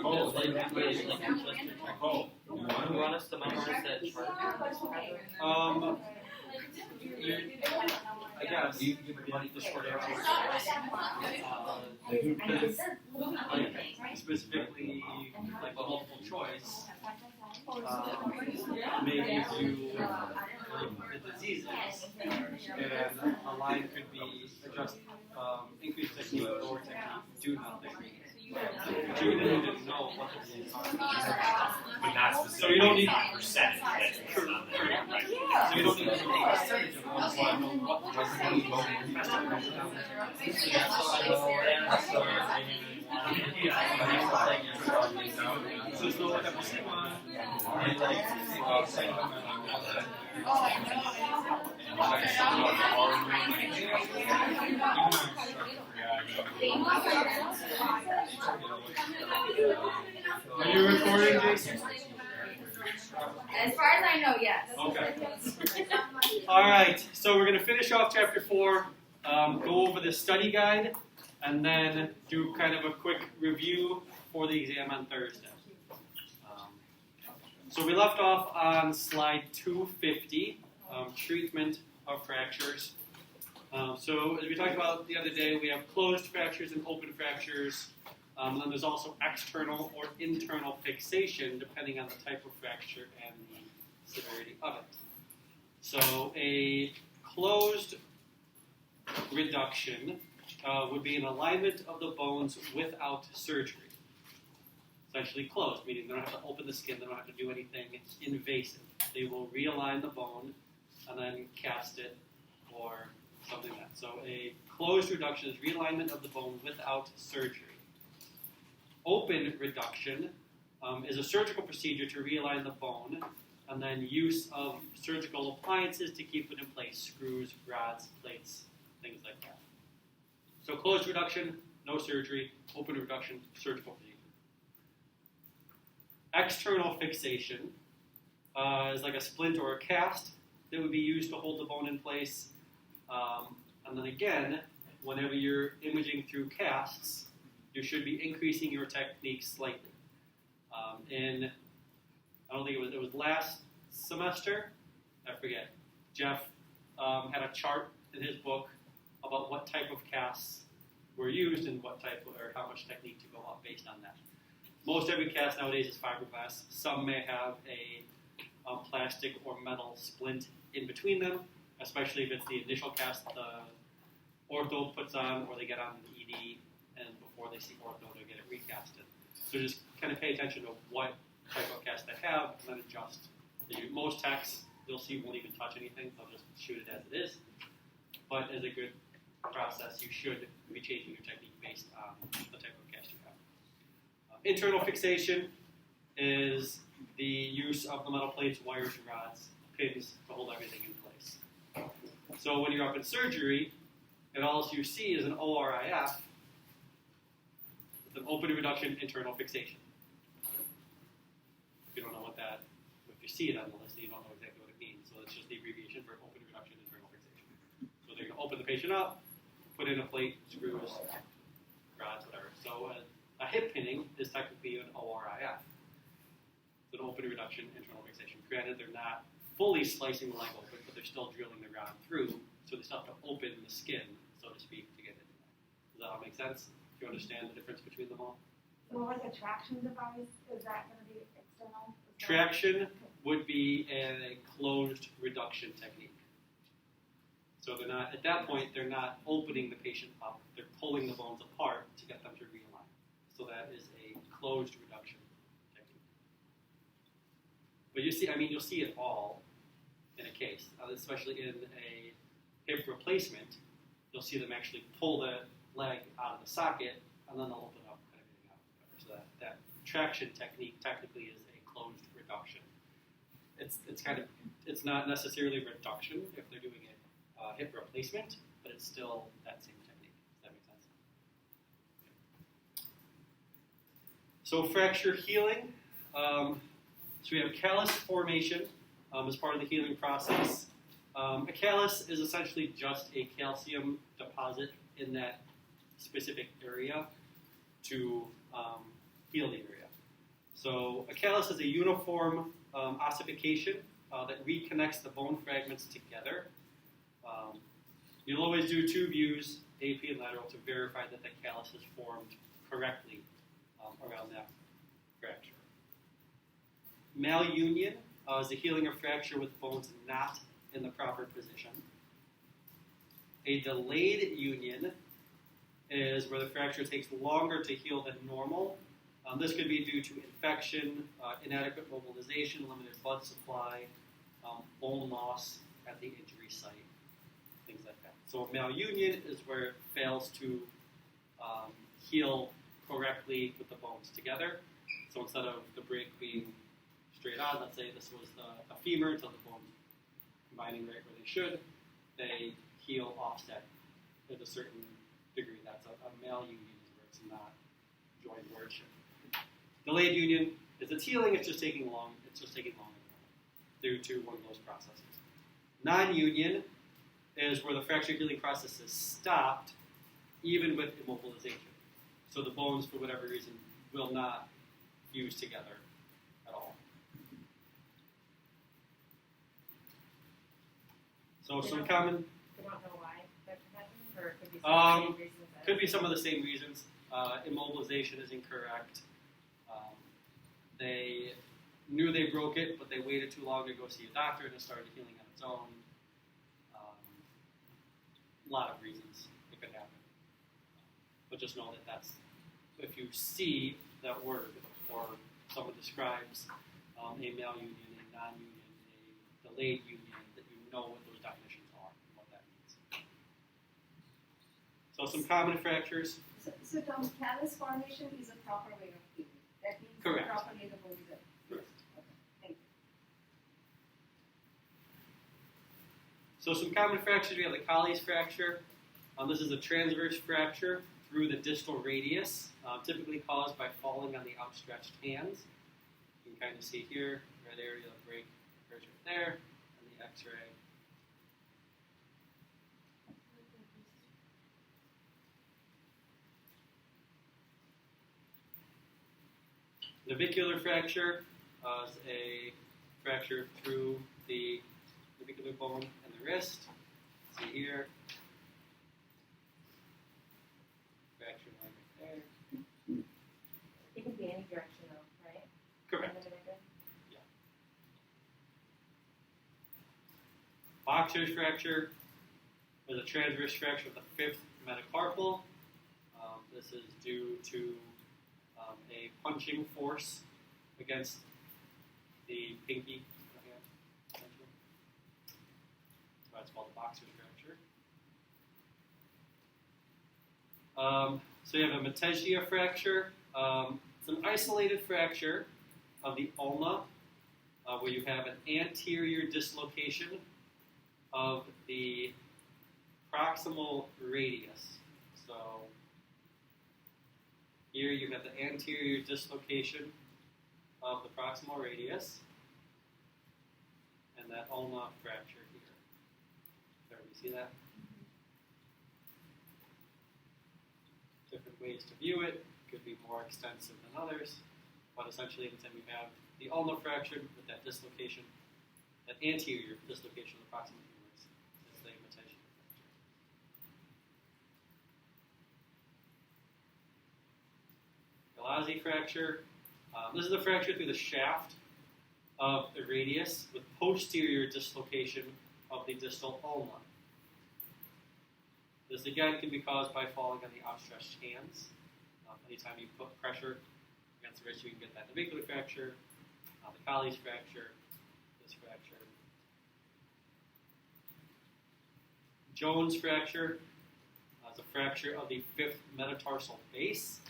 You want us to memorize that chart? I guess you give everybody the short answer. Specifically, like a multiple choice, may give you the diseases, and a line could be adjust, increase technique, lower technique, do nothing. But you didn't know what the diseases are. But not specific. So you don't need percentage. That's on there, right? So you don't need to know a percentage of one, so I know what the percentage so it's no episode. Are you recording, Jason? As far as I know, yes. Okay. All right. So we're going to finish off chapter 4, go over the study guide, and then do kind of a quick review for the exam on Thursday. So we left off on slide 250, treatment of fractures. So as we talked about the other day, we have closed fractures and open fractures. And then there's also external or internal fixation, depending on the type of fracture and the severity of it. So a closed reduction would be an alignment of the bones without surgery. Essentially closed, meaning they don't have to open the skin, they don't have to do anything invasive. They will realign the bone and then cast it or something like that. So a closed reduction is realignment of the bone without surgery. Open reduction is a surgical procedure to realign the bone and then use of surgical appliances to keep it in place, screws, rods, plates, things like that. So closed reduction, no surgery. Open reduction, surgical procedure. External fixation is like a splint or a cast that would be used to hold the bone in place. And then again, whenever you're imaging through casts, you should be increasing your technique slightly. I don't think it was last semester, I forget, Jeff had a chart in his book about what type of casts were used and what type or how much technique to go up based on that. Most every cast nowadays is fiberglass. Some may have a plastic or metal splint in between them, especially if it's the initial cast the ortho puts on or they get on the ED and before they see ortho to get it recasted. So just kind of pay attention to what type of cast they have and then adjust. Most techs, you'll see, won't even touch anything. They'll just shoot it as it is. But as a good process, you should be changing your technique based on the type of cast you have. Internal fixation is the use of the metal plates, wires, rods, pins to hold everything in place. So when you're up in surgery, and all you see is an ORIF, an open reduction internal fixation. If you don't know what that, if you see it on the list, you don't know exactly what it means. So it's just the abbreviation for open reduction internal fixation. So they're going to open the patient up, put in a plate, screws, rods, whatever. So a hip pinning is technically an ORIF. It's an open reduction internal fixation. Granted, they're not fully slicing the leg open, but they're still drilling the rod through, so they still have to open the skin, so to speak, to get it in there. Does that all make sense? Do you understand the difference between them all? So like a traction device, is that going to be external? Traction would be a closed reduction technique. So they're not, at that point, they're not opening the patient up, they're pulling the bones apart to get them to realign. So that is a closed reduction technique. But you see, you'll see it all in a case, especially in a hip replacement. You'll see them actually pull the leg out of the socket, and then they'll open up and cut everything out. So that traction technique technically is a closed reduction. It's not necessarily a reduction if they're doing a hip replacement, but it's still that same technique. Does that make sense? So fracture healing. So we have callus formation as part of the healing process. A callus is essentially just a calcium deposit in that specific area to heal the area. So a callus is a uniform ossification that reconnects the bone fragments together. You'll always do 2 views, AP and lateral, to verify that the callus is formed correctly around that fracture. Malunion is the healing of fracture with bones not in the proper position. A delayed union is where the fracture takes longer to heal than normal. This could be due to infection, inadequate mobilization, limited blood supply, bone loss at the injury site, things like that. So a malunion is where it fails to heal correctly with the bones together. So instead of the break being straight on, let's say this was a femur until the bones combining right where they should, they heal offset at a certain degree. That's a malunion, is where it's not joined where it should. Delayed union is it's healing, it's just taking long. It's just taking longer due to one of those processes. Non-union is where the fracture healing process is stopped, even with immobilization. So the bones, for whatever reason, will not fuse together at all. So some common. We don't know why that happened, or it could be some of the same reasons. Could be some of the same reasons. Immobilization is incorrect. They knew they broke it, but they waited too long to go see a doctor and it started healing on its own. A lot of reasons it could happen. But just know that that's, if you see that word or someone describes a malunion, a non-union, a delayed union, that you know what those definitions are and what that means. So some common fractures. So Tom, callus formation is a proper way of healing. That means Correct. properly the bones are fused. Okay, thank you. So some common fractures, we have the Colles fracture. This is a transverse fracture through the distal radius, typically caused by falling on the outstretched hands. You can kind of see here, red area of break occurs right there, and the x-ray. Navicular fracture is a fracture through the navicular bone and the wrist. See here. Fracture line right there. It can be any direction though, right? Correct. In the middle. Boxer's fracture is a transverse fracture of the 5th metacarpal. This is due to a punching force against the pinky of the hand. That's why it's called a boxer's fracture. So you have a metegia fracture. It's an isolated fracture of the ulna where you have an anterior dislocation of the proximal radius. So here you have the anterior dislocation of the proximal radius and that ulna fracture here. Everybody see that? Different ways to view it. Could be more extensive than others, but essentially anytime we have the ulnar fracture with that dislocation, that anterior dislocation of the proximal humerus, it's the metegia fracture. Galazzi fracture. This is a fracture through the shaft of the radius with posterior dislocation of the distal ulna. This again can be caused by falling on the outstretched hands. Anytime you put pressure against the wrist, you can get that navicular fracture, the Colles fracture, this fracture. Jones fracture is a fracture of the 5th metatarsal base.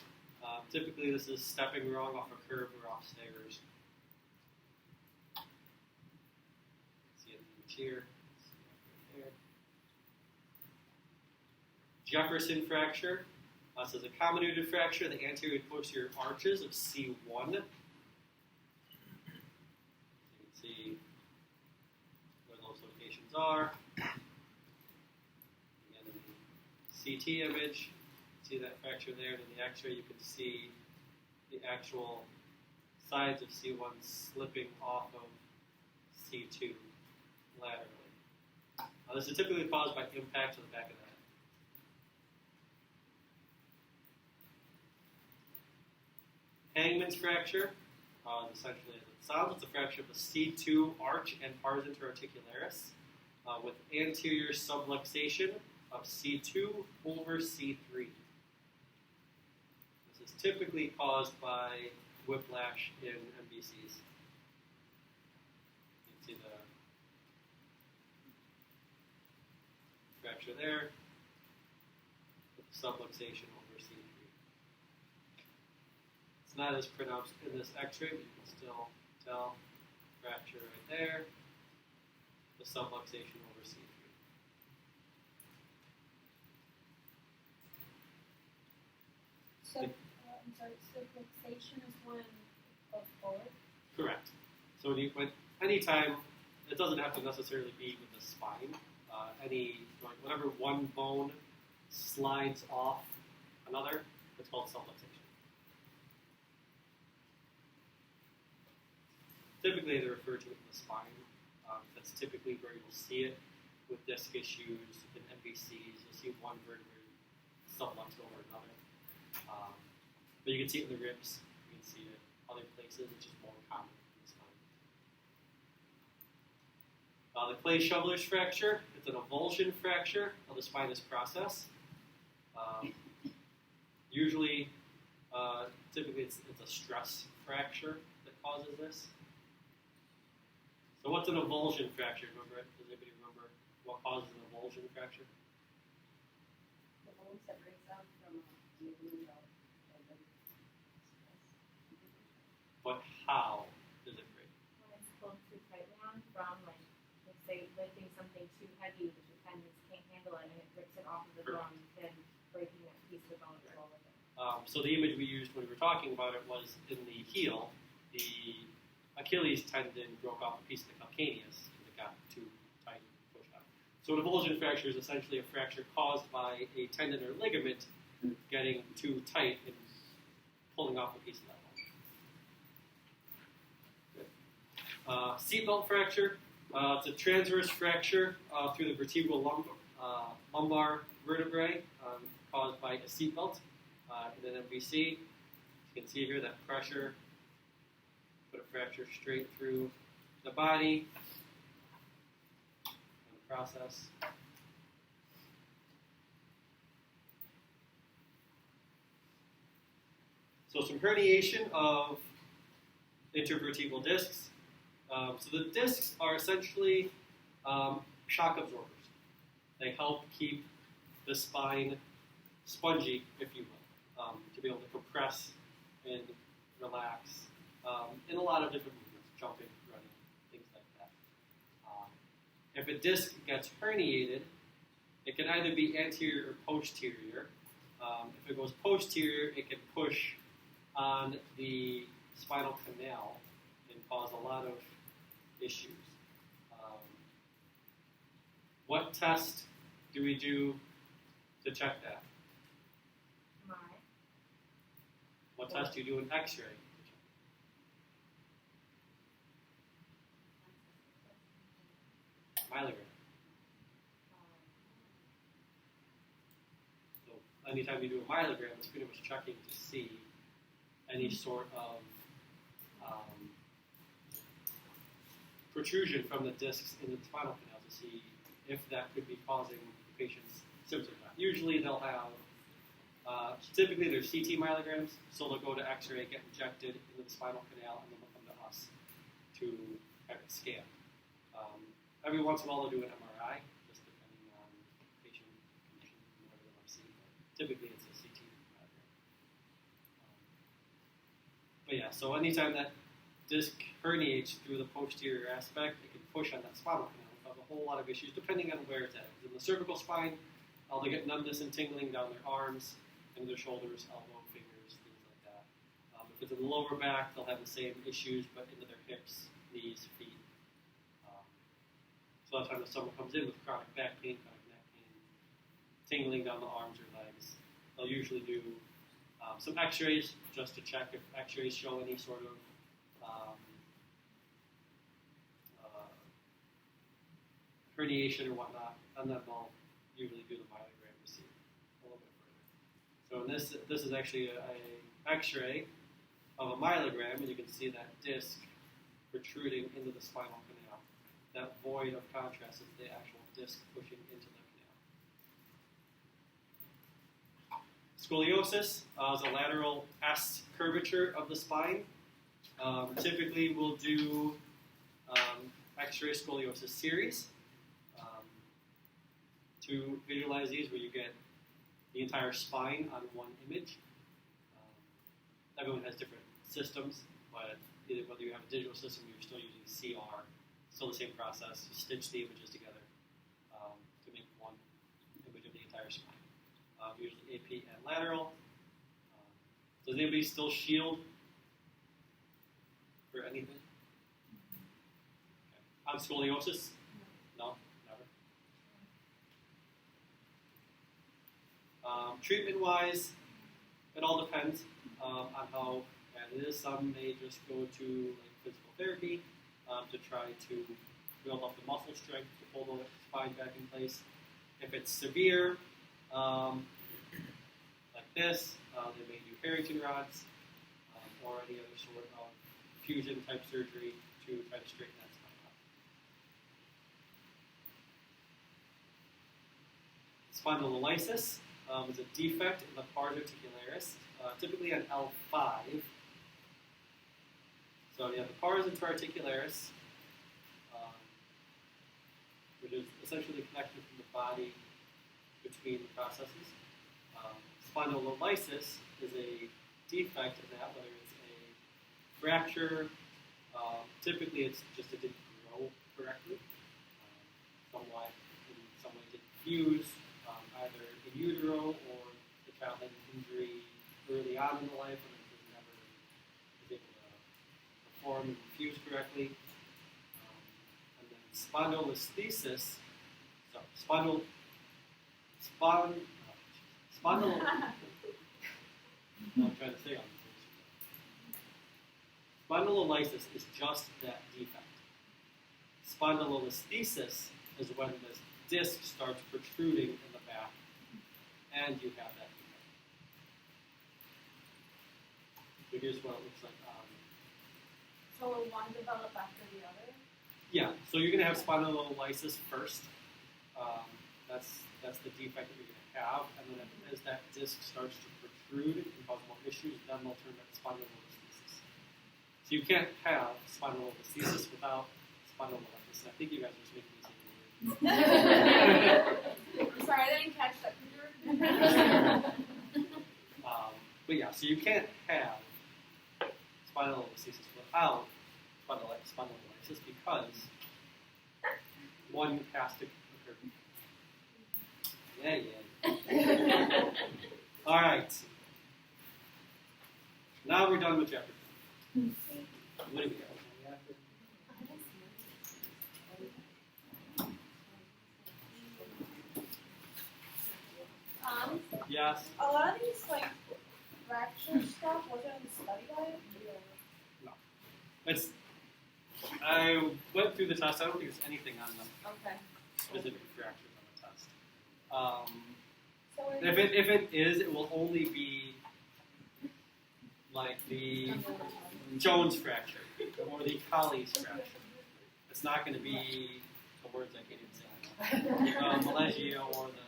Typically, this is stepping wrong off a curb or off stairs. See it in the image here. See it right there. Jefferson fracture. This is a comminuted fracture of the anterior and posterior arches of C1. So you can see where those locations are. And in the CT image, see that fracture there. And in the X-ray, you can see the actual sides of C1 slipping off of C2 laterally. This is typically caused by impact to the back of the head. Hangman's fracture, essentially as it sounds, it's a fracture of the C2 arch and pars interarticularis with anterior subluxation of C2 over C3. This is typically caused by whiplash in MBCs. You can see the fracture there, with subluxation over C3. It's not as pronounced in this X-ray, but you can still tell fracture right there, the subluxation over C3. So, I'm sorry, subluxation is when it goes forward? Correct. So anytime, it doesn't have to necessarily be with the spine. Whenever one bone slides off another, it's called subluxation. Typically, they refer to it in the spine. That's typically where you'll see it with disc issues in MVCs. You'll see one vertebrae subluxed over another. But you can see it in the ribs. You can see it other places, which is more common in the spine. The clay shoveler's fracture, it's an avulsion fracture of the spinous process. Usually, typically it's a stress fracture that causes this. So what's an avulsion fracture? Remember it? Does anybody remember what causes an avulsion fracture? The bone separates out from the ligament of the But how does it break? When it's pulled too tightly on from, like say, lifting something too heavy that your tendons can't handle it and it rips it off of the bone, then breaking that piece of the bone as well with it. So the image we used when we were talking about it was in the heel, the Achilles tendon broke off a piece of the calcaneus because it got too tight and pushed out. So an avulsion fracture is essentially a fracture caused by a tendon or ligament getting too tight and pulling off a piece of that bone. Seatbelt fracture. It's a transverse fracture through the vertebral lumbar vertebrae caused by a seatbelt in an MVC. You can see here that pressure put a fracture straight through the body in the process. So some herniation of intervertebral discs. So the discs are essentially shock absorbers. They help keep the spine spongy, if you will, to be able to compress and relax in a lot of different movements, jumping, running, things like that. If a disc gets herniated, it can either be anterior or posterior. If it goes posterior, it can push on the spinal canal and cause a lot of issues. What test do we do to check that? MRI. What test do you do an X-ray? Myelogram. So anytime you do a myelogram, it's pretty much checking to see any sort of protrusion from the discs in the spinal canal to see if that could be causing the patient's symptoms. Usually they'll have, typically they're CT myelograms, so they'll go to X-ray, get injected into the spinal canal, and then they'll come to us to have it scanned. Every once in a while they'll do an MRI, just depending on patient condition and whatever they want to see. But typically it's a CT myelogram. But yeah, so anytime that disc herniates through the posterior aspect, it can push on that spinal canal and cause a whole lot of issues depending on where it's at. In the cervical spine, they'll get numbness and tingling down their arms, and their shoulders, elbow, fingers, things like that. If it's in the lower back, they'll have the same issues, but into their hips, knees, feet. So a lot of times if someone comes in with chronic back pain, chronic neck pain, tingling down the arms or legs, they'll usually do some X-rays just to check if X-rays show any sort of herniation or whatnot, and then they'll usually do the myelogram to see a little bit further. So in this is actually a X-ray of a myelogram, and you can see that disc protruding into the spinal canal. That void of contrast is the actual disc pushing into the canal. Scoliosis is a lateral S curvature of the spine. Typically, we'll do X-ray scoliosis series to visualize these, where you get the entire spine on one image. Everyone has different systems, but whether you have a digital system or you're still using CR, still the same process. You stitch the images together to make one image of the entire spine. Usually AP and lateral. Does anybody still shield for anything? Okay. On scoliosis? No, never. Treatment-wise, it all depends on how bad it is. Some may just go to like physical therapy to try to build up the muscle strength to pull the spine back in place. If it's severe, like this, they may do Harrington rods or any other sort of fusion type surgery to try to straighten that spine out. Spondylolysis is a defect in the pars articularis, typically on L5. So you have the pars interarticularis, which is essentially the connection from the body between the processes. Spondylolysis is a defect in that, whether it's a fracture, typically it's just it didn't grow correctly, some way it didn't fuse, either in utero or the child had an injury early on in the life and it never was able to perform and fuse correctly. And then spondylolisthesis, I'm trying to say on this. Spondylolysis is just that defect. Spondylolisthesis is when this disc starts protruding in the back, and you have that defect. So here's what it looks like. So will one develop after the other? Yeah, so you're going to have spondylolysis first. That's the defect that you're going to have, and then as that disc starts to protrude and cause more issues, then they'll turn to spondylolisthesis. So you can't have spondylolisthesis without spondylolysis. I think you guys are just making me say the word. Sorry, I didn't catch that. But yeah, so you can't have spondylolisthesis without spondylolysis because one has to occur. Yeah. All right. Now we're done with chapter 2. What do we got? Yes. A lot of these like fracture stuff wasn't in the study guide. It's. I went through the test. I don't think there's anything on them Okay. specific fractures on the test. So If it is, it will only be like the Jones fracture or the Colles fracture. It's not going to be the words I can't even say. Malaysia or the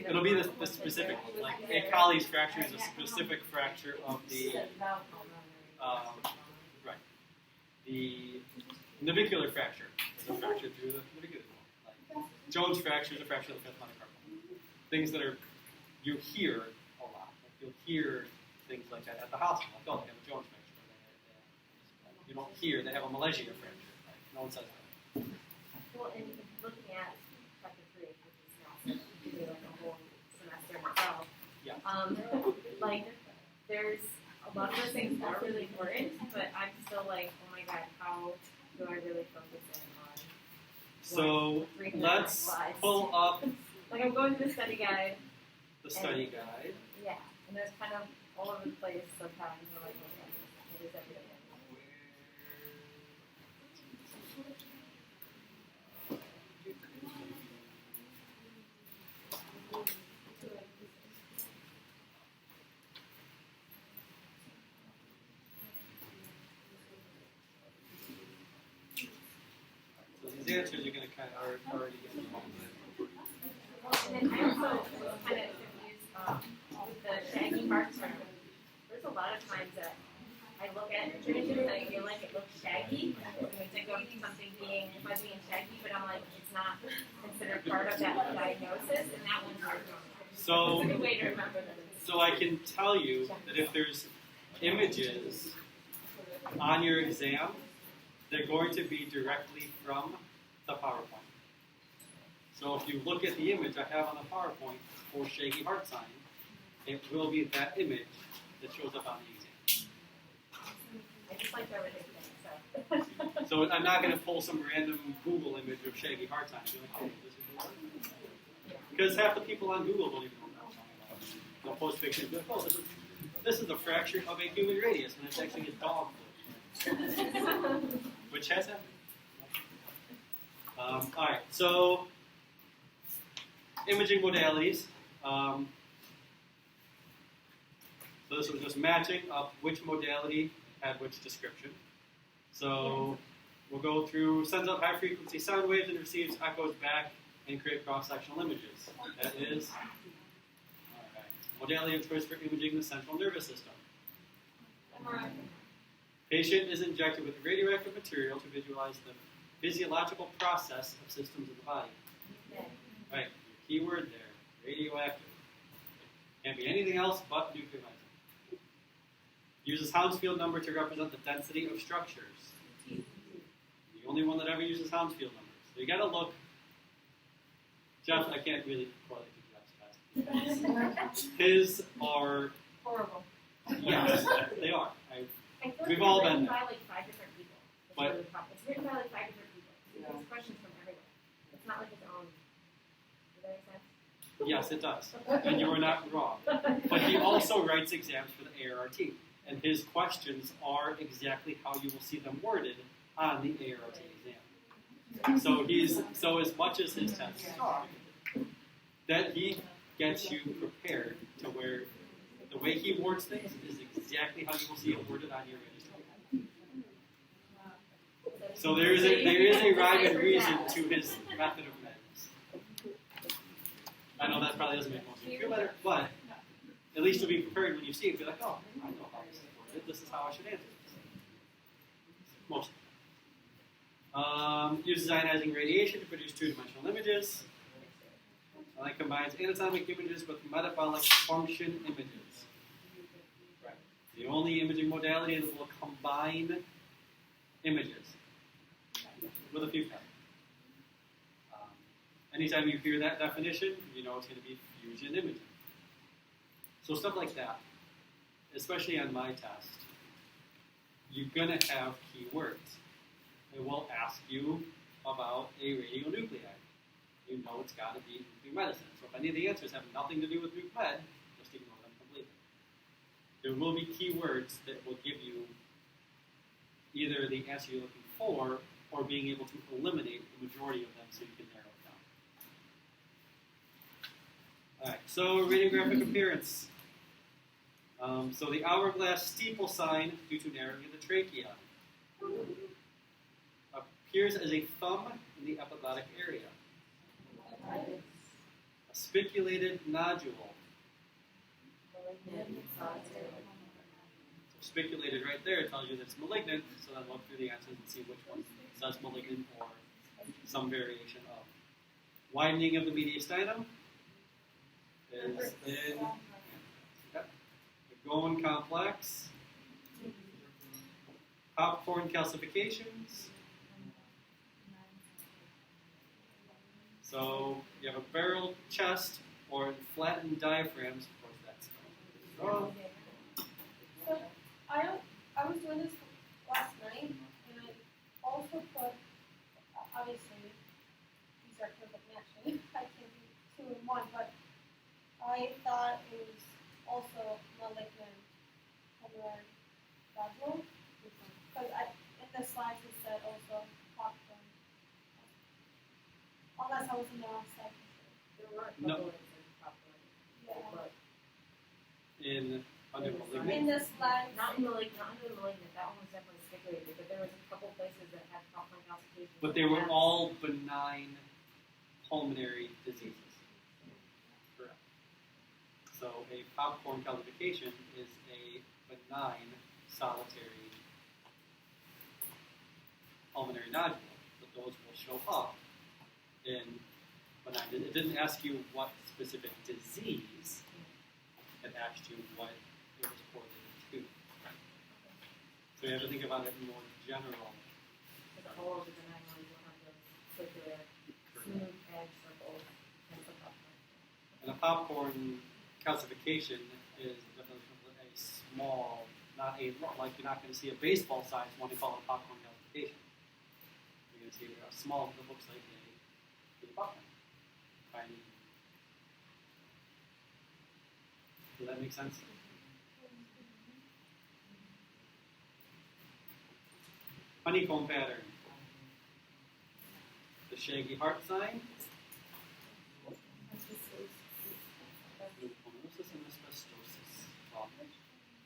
it'll be the specific one. Like a Colles fracture is a specific fracture of the the navicular fracture is a fracture through the navicular bone. Like Jones fracture is a fracture of the fifth metacarpal. Things that are you hear a lot. Like you'll hear things like that at the hospital. Like, oh, they have a Jones fracture. You don't hear they have a Malaysia fracture. Like, no one says that. Well, and looking at chapter 3, which is now like a whole semester in itself, like there's a lot of those things are really important, but I'm still like, oh my god, how do I really focus in on? So let's pull up Like I'm going through the study guide. the study guide. Yeah, and there's kind of all over the place sometimes. You're like, okay. is everything. So these answers you're going to kind of already get involved in. And then I also was kind of confused with the shaggy heart term. There's a lot of times that I look at images and I feel like it looks shaggy. And we think of something being fuzzy and shaggy, but I'm like, it's not considered part of that diagnosis, and that one's hard. So, it's a good way to remember that. so I can tell you that if there's images on your exam, they're going to be directly from the PowerPoint. So if you look at the image I have on the PowerPoint for shaggy heart sign, it will be that image that shows up on the exam. I just like everything, so. So I'm not going to pull some random Google image of shaggy heart sign and be like, oh, this is the word. Because half the people on Google don't even know what I'm talking about. They'll post pictures and be like, oh, this is a fraction of a human radius, and it's actually a dog foot. Which has happened. Alright, so imaging modalities. So this was just matching up which modality had which description. So we'll go through, sends out high frequency sound waves and receives echoes back and create cross-sectional images. That is modality of choice for imaging the central nervous system. Patient is injected with radioactive material to visualize the physiological process of systems of the body. Right, key word there, radioactive. Can't be anything else but nuclear medicine. Uses Hounsfield number to represent the density of structures. The only one that ever uses Hounsfield numbers. So you gotta look. Jeff, I can't really correlate to Jeff's past. His are Horrible. yes, they are. I feel We've like all it's been written there. by like 5 different people. It's But- really tough. It's written by like 5 different people. It's questions from everywhere. It's not like its own. Does that make sense? Yes, it does. And you are not wrong. But he also writes exams for the ARRT. And his questions are exactly how you will see them worded on the ARRT exam. So as much as his tests are, that he gets you prepared to where the way he words things is exactly how you will see it worded on your registry. So there is a rhyme and reason to his method of meds. I know that probably doesn't make most of you feel better, but at least you'll be prepared when you see it. Be like, oh, I know how this is worded. This is how I should answer this. Most. Uses ionizing radiation to produce two-dimensional images. And that combines anatomic images with metabolic function images. Right. The only imaging modality that will combine images with a few patterns. Anytime you hear that definition, you know it's going to be fusion imaging. So stuff like that, especially on my test, you're going to have keywords. It will ask you about a radionuclide. You know it's got to be nuclear medicine. So if any of the answers have nothing to do with nuke med, just ignore them completely. There will be keywords that will give you either the answer you're looking for or being able to eliminate the majority of them so you can narrow it down. Alright, so radiographic appearance. So the hourglass steeple sign, due to narrowing of the trachea, appears as a thumb in the epiglottic area. A spiculated nodule. So spiculated right there tells you that it's malignant, so then look through the answers and see which one says malignant or some variation of. Widening of the mediastinum is in the Gowan complex. Popcorn calcifications. So you have a barrel chest or flattened diaphragms. Of course, that's wrong. So I was doing this last night, and I also put, obviously, these are perfect matching. I can't do 2 in 1, but I thought it was also malignant pulmonary nodule. the slides it said also popcorn. Unless I was in the wrong section. There were No. bubblings and popcorn. Yeah. But in under In malignant. In the slides. not in the not under the malignant, that one was definitely stipulated, but there was a couple places that had popcorn calcification. But they were all benign pulmonary diseases. Correct. So a popcorn calcification is a benign solitary pulmonary nodule, but those will show up in benign. It didn't ask you what specific disease. It asked you what it was correlated to. So you have to think about it in more general. Because all of the benign ones will have those circular, smooth edge circles and some popcorn. And a popcorn calcification is definitely a small, not a, like you're not going to see a baseball size one they call it a popcorn calcification. You're going to see a small that looks like a popcorn. Tiny. Does that make sense? Honeycomb pattern. The shaggy heart sign. Pneumonosis and asbestosis. Well,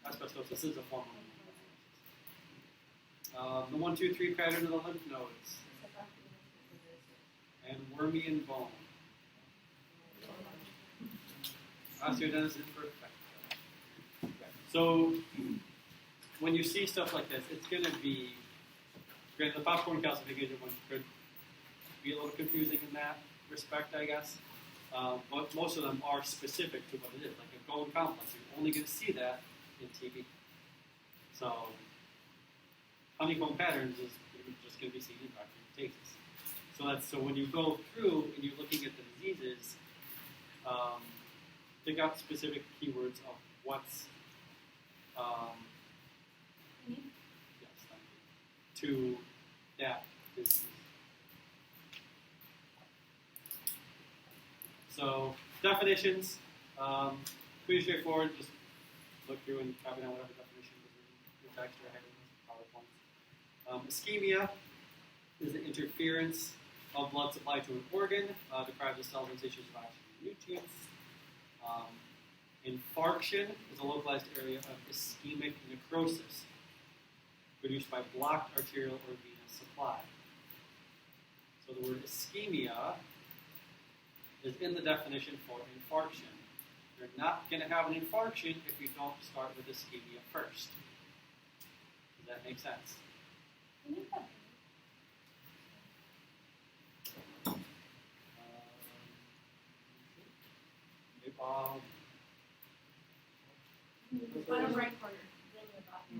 asbestosis is a form of pneumonosis. The 1, 2, 3 pattern of the lymph nodes. And wormy and bone. Osteogenesis imperfecta. So, when you see stuff like this, it's going to be, granted, the popcorn calcification one could be a little confusing in that respect, I guess. But most of them are specific to what it is. Like a bone complex, you're only going to see that in TB. So, honeycomb patterns is just going to be seen in bacterial cases. So when you go through and you're looking at the diseases, pick out specific keywords of what's yes, thank you, to that disease. So definitions, pretty straightforward. Just look through and copy down whatever definition is in your text or headings, PowerPoint. Ischemia is the interference of blood supply to an organ, deprives the cells and tissues of oxygen and nutrients. Infarction is a localized area of ischemic necrosis produced by blocked arterial or venous supply. So the word ischemia is in the definition for infarction. You're not going to have an infarction if you don't start with ischemia first. Does that make sense? Bottom right corner. Then the bottom.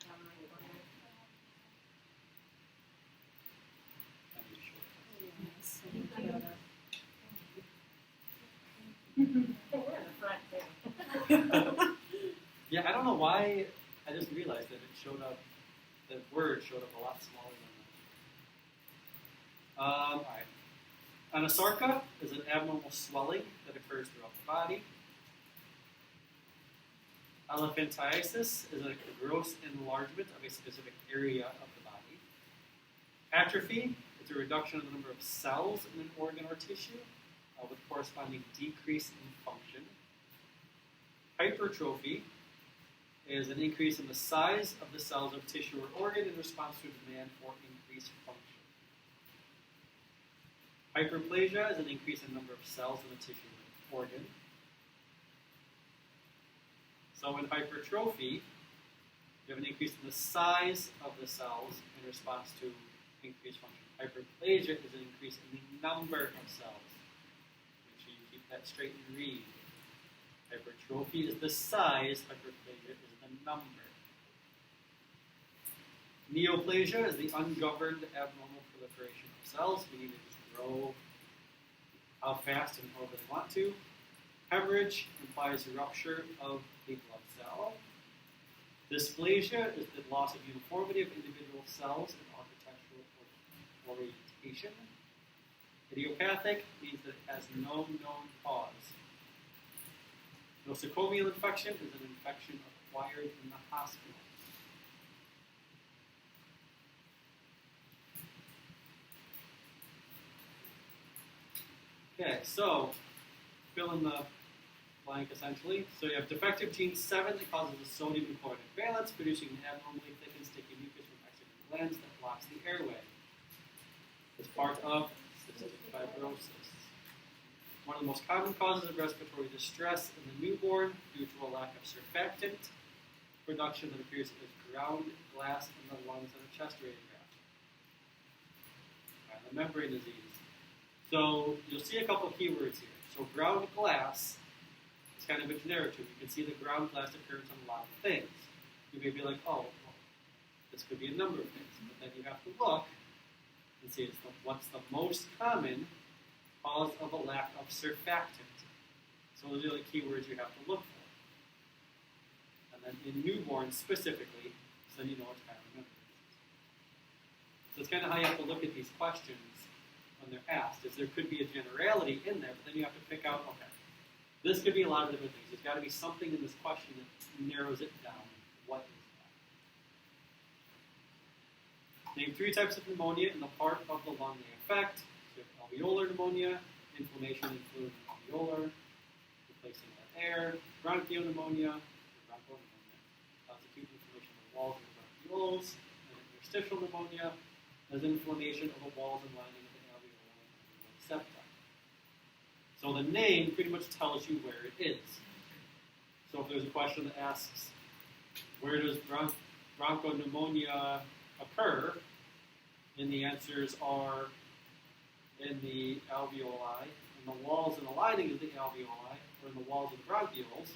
Bottom right corner. Hey, we're in the front too. Yeah, I don't know why. I just realized that it showed up. The word showed up a lot smaller than that. All right. Anasarca is an abnormal swelling that occurs throughout the body. Elephantiasis is a gross enlargement of a specific area of the body. Atrophy is a reduction of the number of cells in an organ or tissue with corresponding decrease in function. Hypertrophy is an increase in the size of the cells of tissue or organ in response to demand for increased function. Hyperplasia is an increase in number of cells in the tissue or organ. So in hypertrophy, you have an increase in the size of the cells in response to increased function. Hyperplasia is an increase in the number of cells. Make sure you keep that straight and read. Hypertrophy is the size, hyperplasia is the number. Neoplasia is the ungoverned abnormal proliferation of cells, meaning they just grow how fast and however they want to. Hemorrhage implies rupture of the blood cell. Dysplasia is the loss of uniformity of individual cells in architectural orientation. Idiopathic means that it has no known cause. Nosocomial infection is an infection acquired in the hospital. Okay, so fill in the blank essentially. So you have defective gene 7 that causes a sodium and chloride imbalance, producing an abnormally thick and sticky mucus from exocrine glands that blocks the airway. It's part of cystic fibrosis. One of the most common causes of respiratory distress in the newborn due to a lack of surfactant production that appears as ground glass in the lungs and a chest radiograph. The membrane disease. So you'll see a couple of keywords here. So ground glass is kind of a generic term. You can see the ground glass appearance on a lot of things. You may be like, oh, well, this could be a number of things. But then you have to look and see what's the most common cause of a lack of surfactant. So those are the keywords you have to look for. And then in newborns specifically, so then you know what to kind of remember. So it's kind of how you have to look at these questions when they're asked, is there could be a generality in there, but then you have to pick out, okay, this could be a lot of different things. There's got to be something in this question that narrows it down. What is that? Name 3 types of pneumonia in the part of the lung they affect. So you have alveolar pneumonia, inflammation and fluid in alveolar, replacing that air, bronchial pneumonia, causes acute inflammation of the walls of the bronchioles, and interstitial pneumonia as inflammation of the walls and lining of the alveolar and septa. So the name pretty much tells you where it is. So if there's a question that asks, where does bronchopneumonia occur? And the answers are in the alveoli, in the walls and the lining of the alveoli, or in the walls of the bronchioles.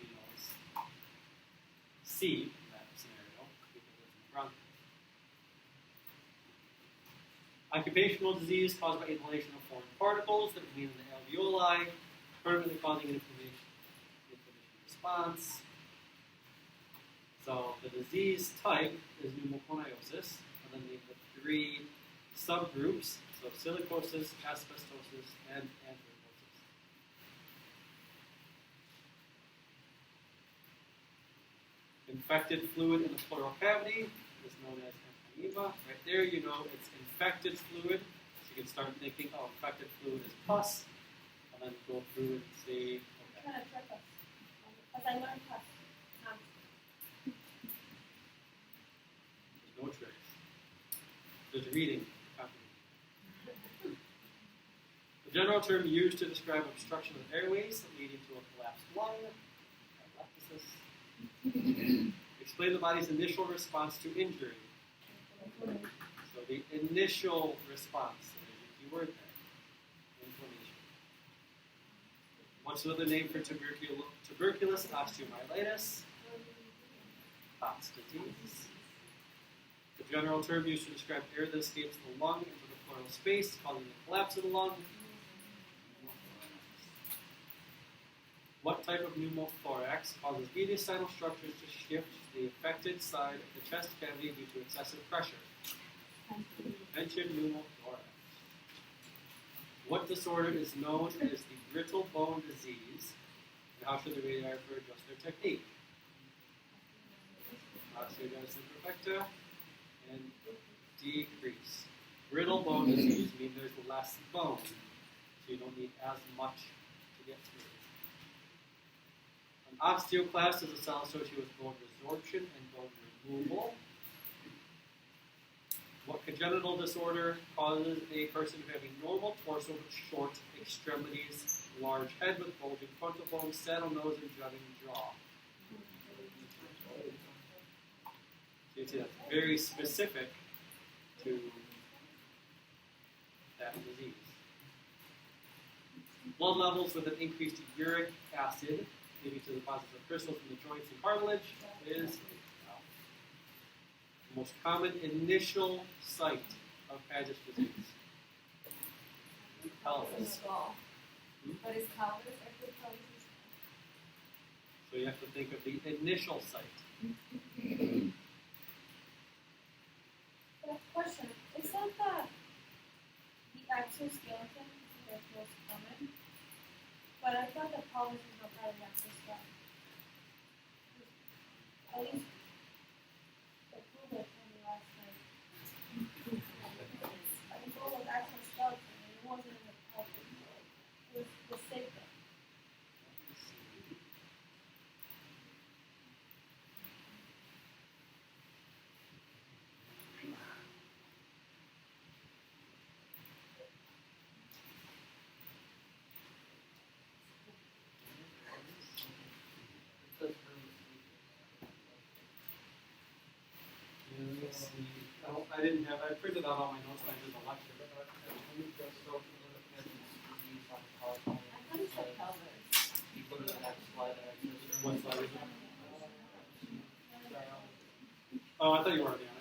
You know, it's C in that scenario, because it's in the bronchioles. Occupational disease caused by inhalation of foreign particles that remain in the alveoli, permanently causing an inflammation response. So the disease type is pneumoconiosis, and then the 3 subgroups, so silicosis, asbestosis, and anthracosis. Infected fluid in the pleural cavity is known as empyema. Right there, you know it's infected fluid. So you can start thinking, oh, infected fluid is pus, and then go through and see, okay. Kind of trick us. Because I learned pus. There's no tricks. There's reading comprehension. The general term used to describe obstruction of airways leading to a collapsed lung, atelectasis. Explain the body's initial response to injury. So the initial response, there's a key word there, inflammation. What's another name for tuberculous osteomyelitis? Pott's disease. The general term used to describe air that escapes the lung into the pleural space, causing the collapse of the lung. What type of pneumothorax causes mediastinal structures to shift to the affected side of the chest cavity due to excessive pressure? Mention pneumothorax. What disorder is known as the brittle bone disease, and how should the radiographer adjust their technique? Osteogenesis imperfecta and decrease. Brittle bone disease means there's less bone, so you don't need as much to get through. An osteoclast is a cell associated with bone resorption and bone removal. What congenital disorder causes a person to have a normal torso with short extremities, large head with bulging frontal bones, saddle nose, and jutting jaw? So you see that's very specific to that disease. Blood levels with an increased uric acid leading to deposits of crystals in the joints and cartilage is the most common initial site of Paget's disease. Pelvis. What is pelvis? I think pelvis is So you have to think of the initial site. But question, isn't that the exoskeleton that's most common? But I thought the pelvis is not part of the exoskeleton. At least the Google told me last night. I Googled exoskeleton and it wasn't in the pelvis. see. I didn't have. I printed out all my notes when I did the lecture, but let me just go through the PowerPoint. I thought it said pelvis. You go to the next slide. What slide is it? Oh, I thought you were already on it.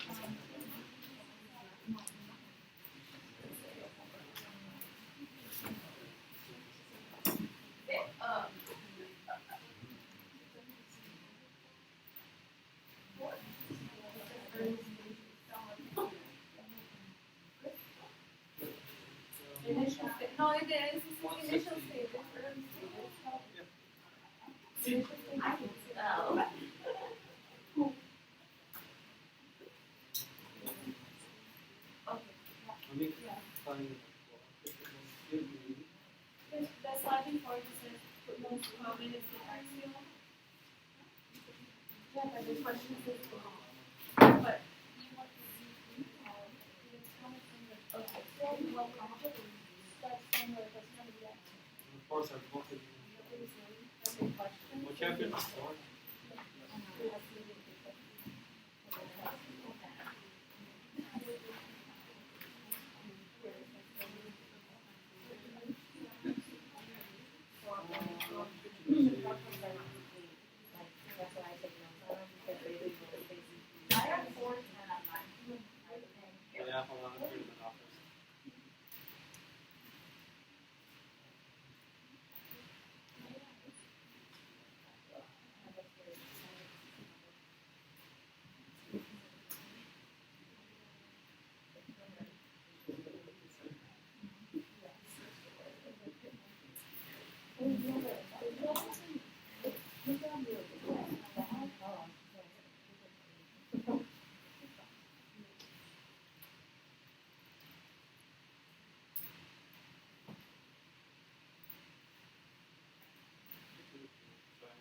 Initial stage. No, it is. This is initial stages. Early stages. Initial stages. Oh. Let me find The slide before it says the most common is the axial. Yeah, but the question says but you want to see it's coming from the axial. You want to start somewhere that's not the axial. Of course, our book is. That's the question. What chapter is it for? I have 4 to 10 on mine. Yeah, hold on, I'm reading the office.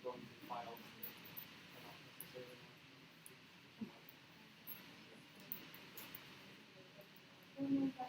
So I'm going to files. I don't necessarily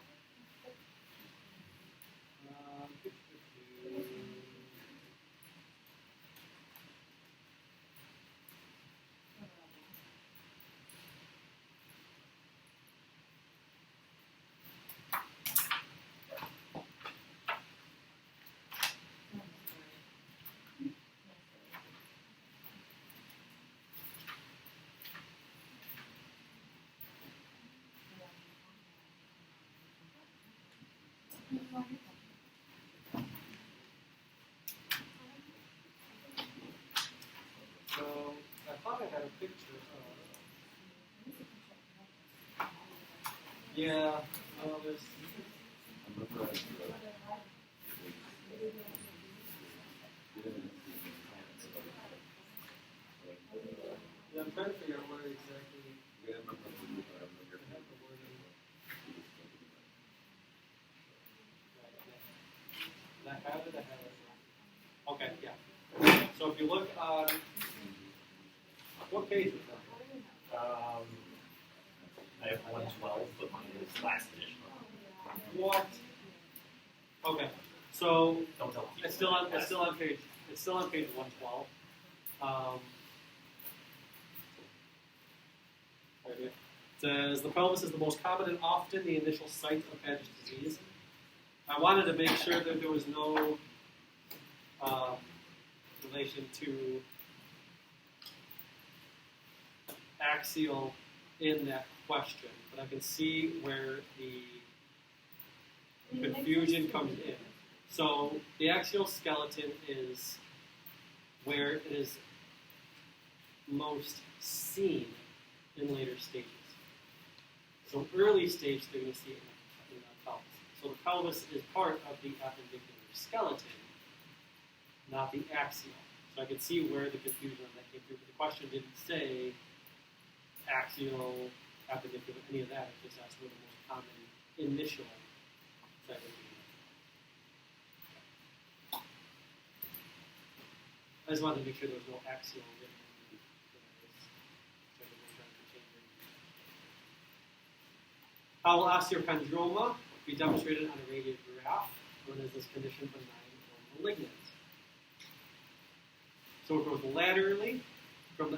So I thought I had a picture of. Yeah, well, there's. Yeah, I'm trying to figure out where exactly. I have the wording. Did I have it? I have it. Okay, yeah. So if you look on. What page is that? I have 112, but mine is last edition. What? Okay, so Don't tell people. it's still on page 112. Right here. It says the pelvis is the most common and often the initial site of Patho's disease. I wanted to make sure that there was no relation to axial in that question, but I can see where the confusion comes in. So the axial skeleton is where it is most seen in later stages. So early stage, they're going to see it in the pelvis. So the pelvis is part of the appendicular skeleton, not the axial. So I can see where the confusion on that came through. But the question didn't say axial, appendicular, any of that. It just asked where the most common initial site would be. I just wanted to make sure there was no axial written in the How will osteochondroma be demonstrated on a radiograph when is this condition benign or malignant? So it goes laterally from the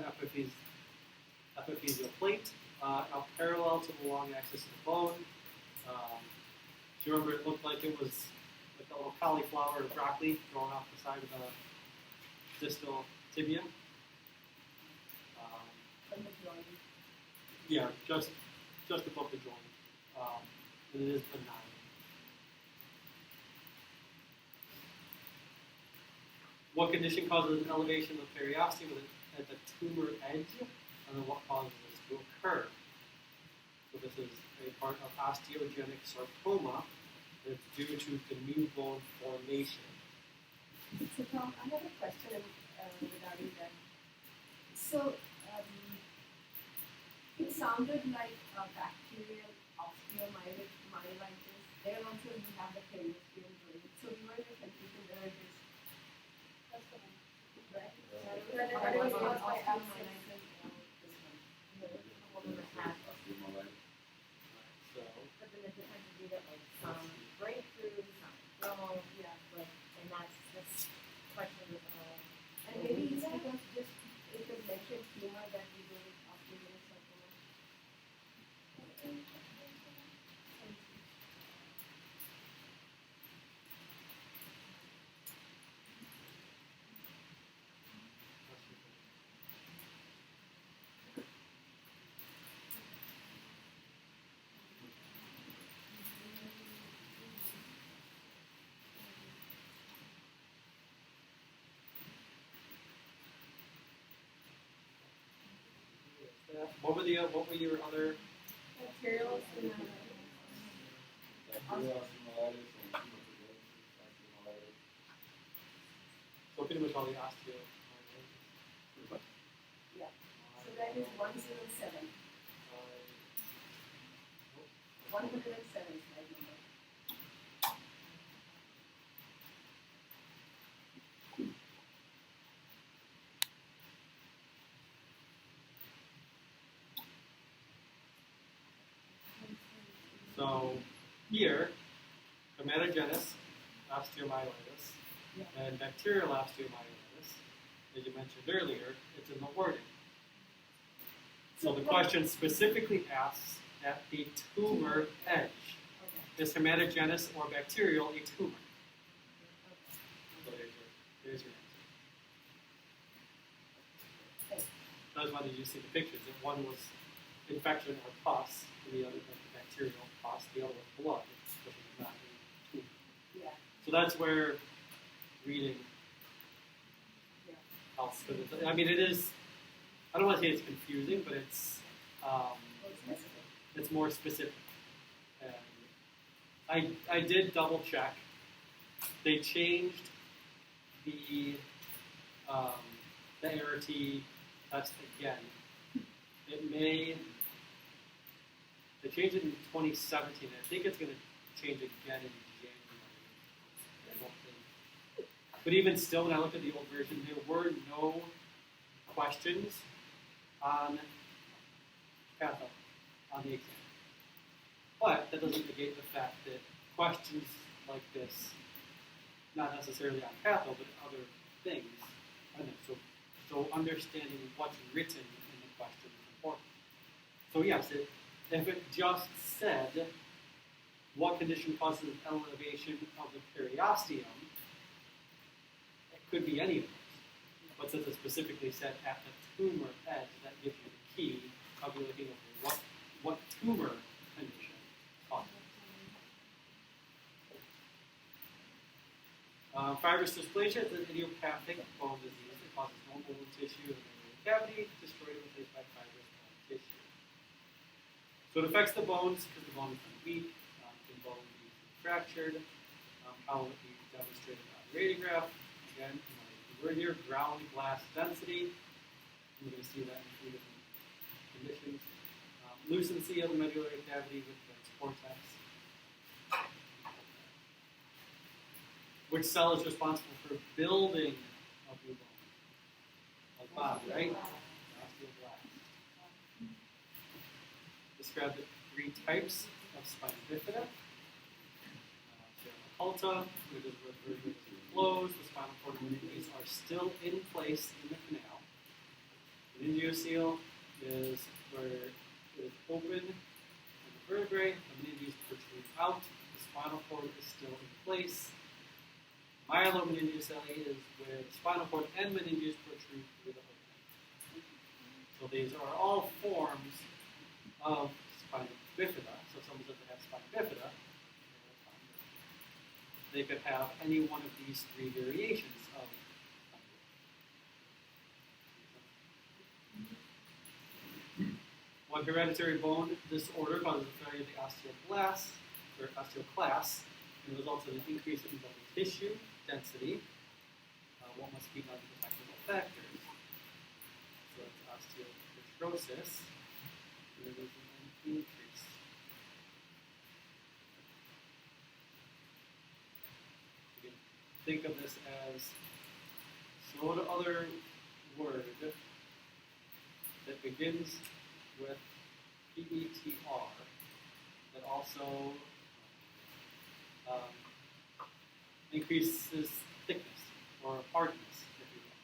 epiphyseal plate now parallel to the long axis of the bone. Do you remember it looked like it was like a little cauliflower or broccoli growing off the side of the distal tibia? Yeah, just above the joint. And it is benign. What condition causes an elevation of the periosteum at the tumor edge, and then what causes this to occur? So this is a part of osteogenic sarcoma, and it's due to the new bone formation. So Tom, I have a question regarding that. So it sounded like a bacterial osteomyelitis. There also you have the periosteum joint. So we were confused whether it is That's the one. right. But it was caused by abscess. So But then it depends if you get like some breakthrough, some don't, and that's this question of And maybe it's because just it was mentioned tumor that we go with osteogenic sarcoma. what were your other? Bacterial So pretty much all the osteo. Yeah. So that is 107. 107 slide number. So here, comatogenous osteomyelitis and bacterial osteomyelitis, as you mentioned earlier, it's in the wording. So the question specifically asks at the tumor edge. Is hematogenous or bacterial a tumor? So there's your answer. That was why did you see the pictures? If one was infection or pus, and the other was bacterial pus, the other was blood, which is not a tumor. Yeah. So that's where reading helps. I mean, it is, I don't want to say it's confusing, but it's more specific. And I did double check. They changed the ART test again. They changed it in 2017. I think it's going to change again in January. I don't think. But even still, when I looked at the old version, there were no questions on Patho, on the exam. But that doesn't negate the fact that questions like this, not necessarily on Patho, but other things, so understanding what's written in the question is important. So yes, if it just said, what condition causes elevation of the periosteum, it could be any of those. But since it specifically said at the tumor edge, that gives you the key of you looking at what tumor condition causes it. Fibrous dysplasia is an idiopathic bone disease that causes normal bone tissue in the cavity, destroyed and replaced by fibrous bone tissue. So it affects the bones because the bone is weak, the bone be fractured. How will it be demonstrated on the radiograph? Again, we're here, ground glass density. You're going to see that in three different conditions. Lucency of the medullary cavity with the cortex. Which cell is responsible for building of new bone? Like Bob, right? Osteoblast. Describe the three types of spina bifida. Occulta, which is where the flows, the spinal cord lineages are still in place in the canal. An ingioceal is where It is open in the vertebrae, the meninges protrude out, the spinal cord is still in place. Myelomeningocele is where the spinal cord and meninges protrude through the opening. So these are all forms of spina bifida. So if someone says they have spina bifida, they could have any one of these three variations of one hereditary bone disorder causes a failure of the osteoclast, and results in an increase in bone tissue density. What must be done to the technical factors? So it's osteopetrosis, and there is an increase. You can think of this as some other word that begins with PETR that also increases thickness or hardness, if you will.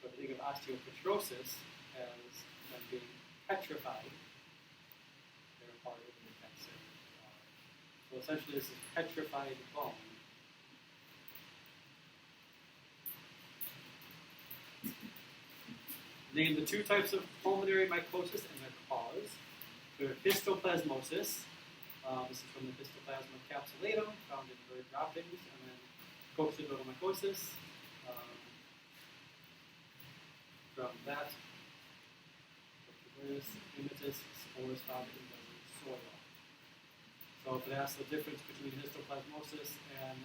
So if you think of osteopetrosis as them being petrified, they're part of the cancer. So essentially this is petrified bone. Name the two types of pulmonary mycosis and their cause. They're histoplasmosis. This is from the histoplasma capsulatum, found in bird droppings, and then coccidioidomycosis. From that, immitis, spores found in desert soil. So if it asks the difference between histoplasmosis and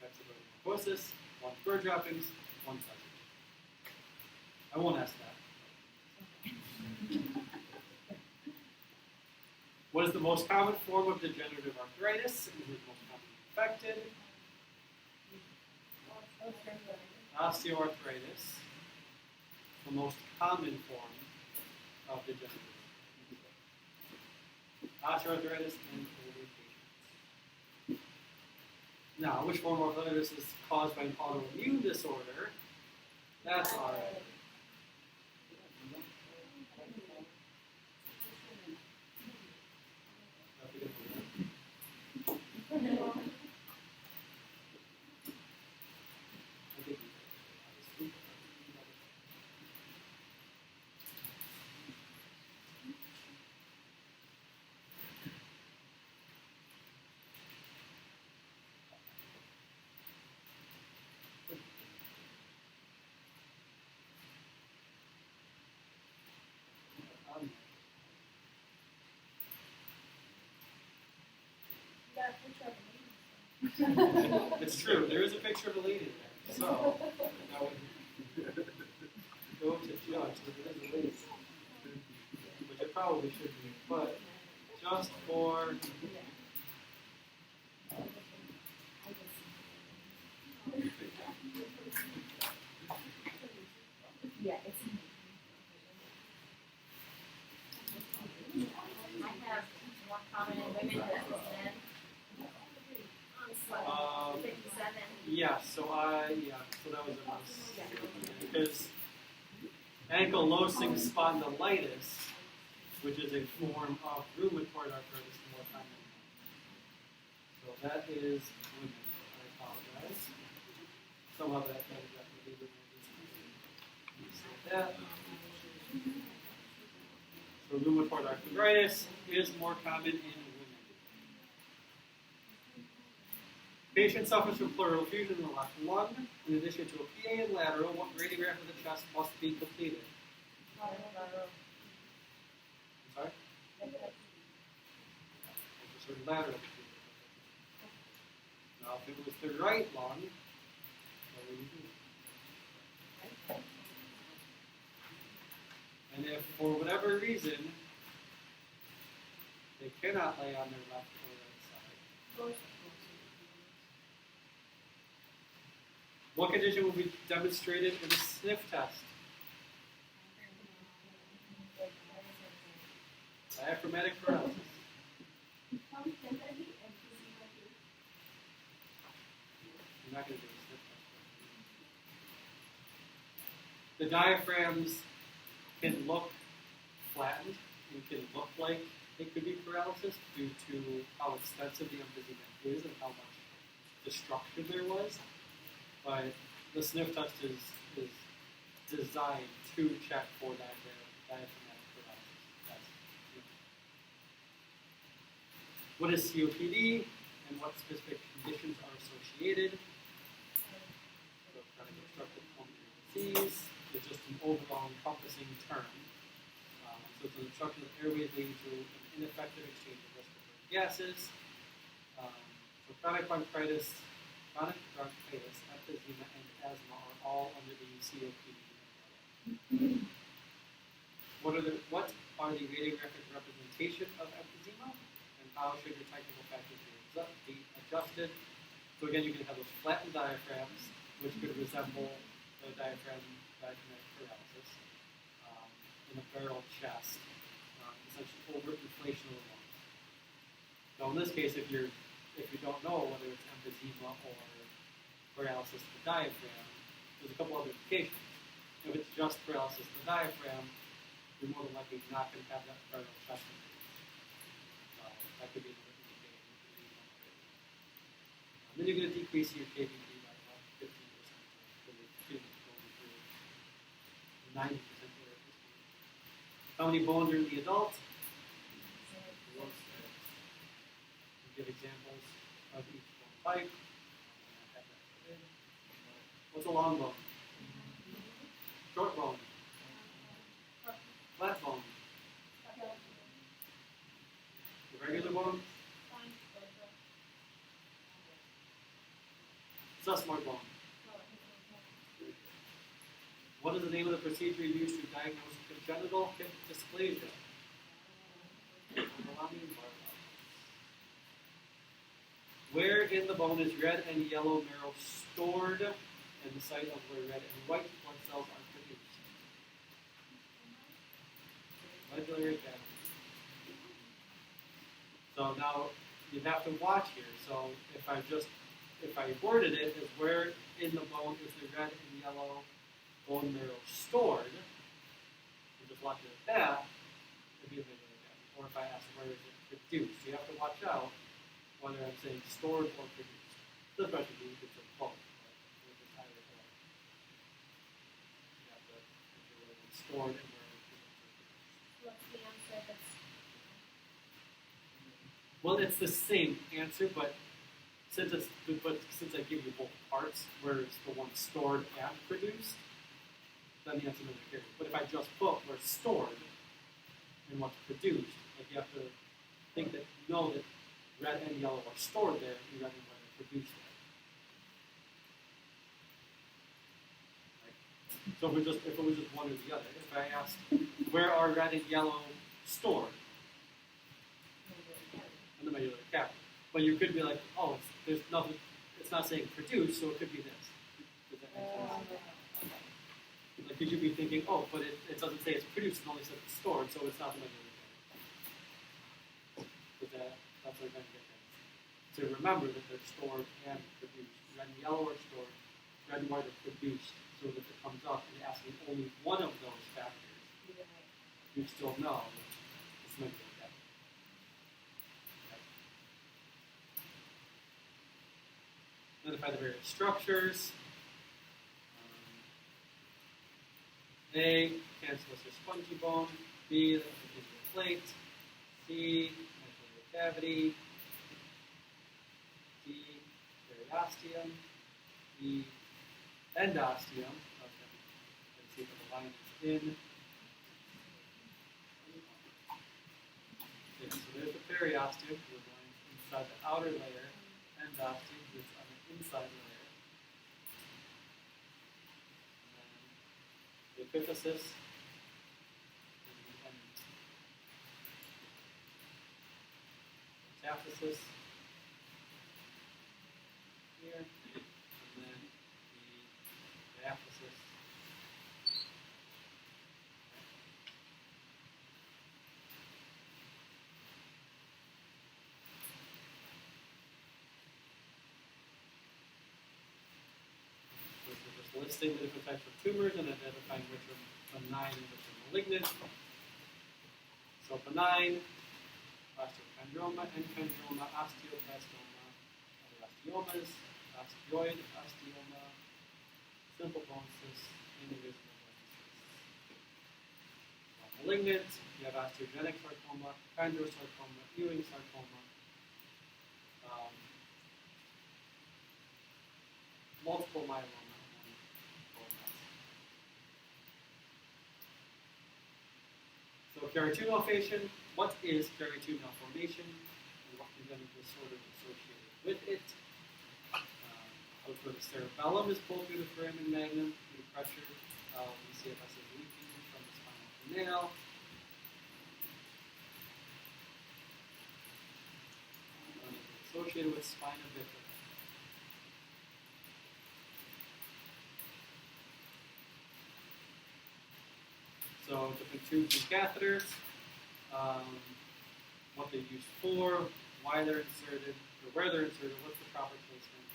coccidioidomycosis, one bird droppings, one desert. I won't ask that. What is the most common form of degenerative arthritis? And who is most commonly affected? Osteoarthritis, the most common form of degenerative arthritis. Osteoarthritis in older patients. Now, which form of arthritis is caused by an autoimmune disorder? That's all right. It's true. There is a picture of a lady there. So that would go to judge that it is a lady, which it probably should be, but just for Yeah, it's. I have more common in women than men. On slide 57. yeah. So that was a miss because ankylosing spondylitis, which is a form of rheumatoid arthritis, is more common. So that is women. I apologize. Somehow that that. So rheumatoid arthritis is more common in women. Patient suffers from pleural effusion in the left lung. In addition to a PA and lateral, what radiograph of the chest must be completed? I'm sorry? So lateral. Now, if it was the right lung, what would you do? And if, for whatever reason, they cannot lay on their left or right side, what condition will be demonstrated in a sniff test? Diaphragmatic paralysis. You're not going to do a sniff test. The diaphragms can look flattened and can look like it could be paralysis due to how extensive the emphysema is and how much destruction there was. But the sniff test is designed to check for diaphragmatic paralysis. What is COPD and what specific conditions are associated? So chronic obstructive pulmonary disease is just an overall encompassing term. So it's an obstruction of the airways leading to an ineffective exchange of respiratory gases. So chronic bronchitis, emphysema, and asthma are all under the COPD umbrella. What are the radiographic representation of emphysema, and how should your technical factors be adjusted? So again, you can have those flattened diaphragms, which could resemble the diaphragmatic paralysis, in a barrel chest, essentially overinflation of the lungs. Now, in this case, if you don't know whether it's emphysema or paralysis of the diaphragm, there's a couple other indications. If it's just paralysis of the diaphragm, you're more than likely not going to have that barrel chest injury. That could be another indication. Then you're going to decrease your KBP by about 15% because it's going through 90% air. How many bones are in the adult? Give examples of each bone type. What's a long bone? Short bone. Flat bone. The regular bone. Sesamoid bone. What is the name of the procedure used to diagnose congenital hip dysplasia? Where in the bone is red and yellow marrow stored, and the site of where red and white blood cells are produced? Medullary cavity. So now you have to watch here. So if I worded it as where in the bone is the red and yellow bone marrow stored, and just watch it at that, it'd be a medullary cavity. Or if I ask where is it produced, you have to watch out whether I'm saying stored or produced. This question would be it's both, but it's either or. You have to ensure whether it's stored and where it's produced. What's the answer that's Well, it's the same answer, but since I give you both parts, where it's the one stored and produced, then the answer is here. But if I just put where it's stored and what's produced, like you have to think that know that red and yellow are stored there, and red and white are produced there. Right? So if it was just one or the other, if I asked where are red and yellow stored in the medullary cavity, but you could be like, oh, there's nothing. It's not saying produced, so it could be this. Does that make sense? Like you should be thinking, oh, but it doesn't say it's produced; it only says it's stored, so it's not the medullary cavity. That's what I'm trying to get at. So remember that they're stored and produced. Red and yellow are stored, red and white are produced. So that if it comes up and asking only one of those factors, you still know it's medullary cavity. Okay. Identify the various structures. A, cancellous or spongy bone. B, the epithelial plate. C, medullary cavity. D, periosteum. E, endosteum. Okay. Let's see if the line is in. Okay, so there's the periosteum. We're going inside the outer layer. Endosteum is on the inside layer. The epiphysis is the end. Metaphysis here, and then the diaphysis. So we're just listing the different types of tumors and identifying which are benign and which are malignant. So benign, osteochondroma, enchondroma, osteoblastoma, other osteomas, osteoid osteoma, simple bone cysts, individual bone cysts. Malignant, you have osteogenic sarcoma, chondrosarcoma, Ewing sarcoma, multiple myeloma, and bone mass. So keratoconus malformation, what is keratoconus malformation and what congenital disorder is associated with it? Look where the cerebellum is pulled through the foramen magnum due to pressure. The CFS is leaking from the spinal canal. Associated with spina bifida. So different tubes and catheters, what they're used for, why they're inserted, or where they're inserted, what's the proper placement,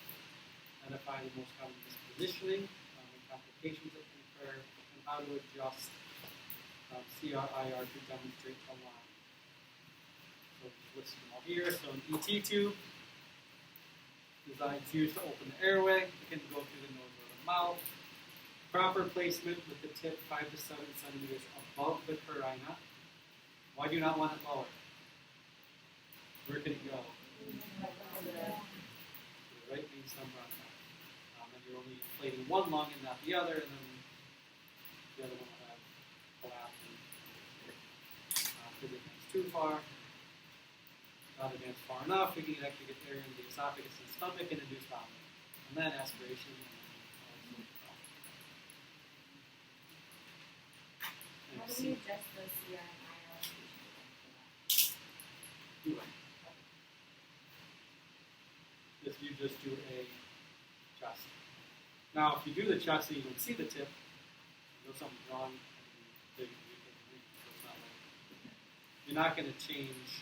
identify the most common mispositioning, and complications that can occur, and how to adjust CRIR to demonstrate a line. So just list them all here. So an ET tube, designed to use to open the airway, it can go through the nose or the mouth. Proper placement with the tip 5 to 7 centimeters above the carina. Why do you not want it lower? Where can it go? The right main subronchi. And you're only inflating one lung and not the other, and then the other one will have collapse. If it advances too far, not advance far enough, we can actually get air into the esophagus and stomach and induce vomiting. And then aspiration. How do we adjust the CR and IR? If you just do a chest. Now, if you do the chest and you don't see the tip, you know something's wrong, you're not going to change.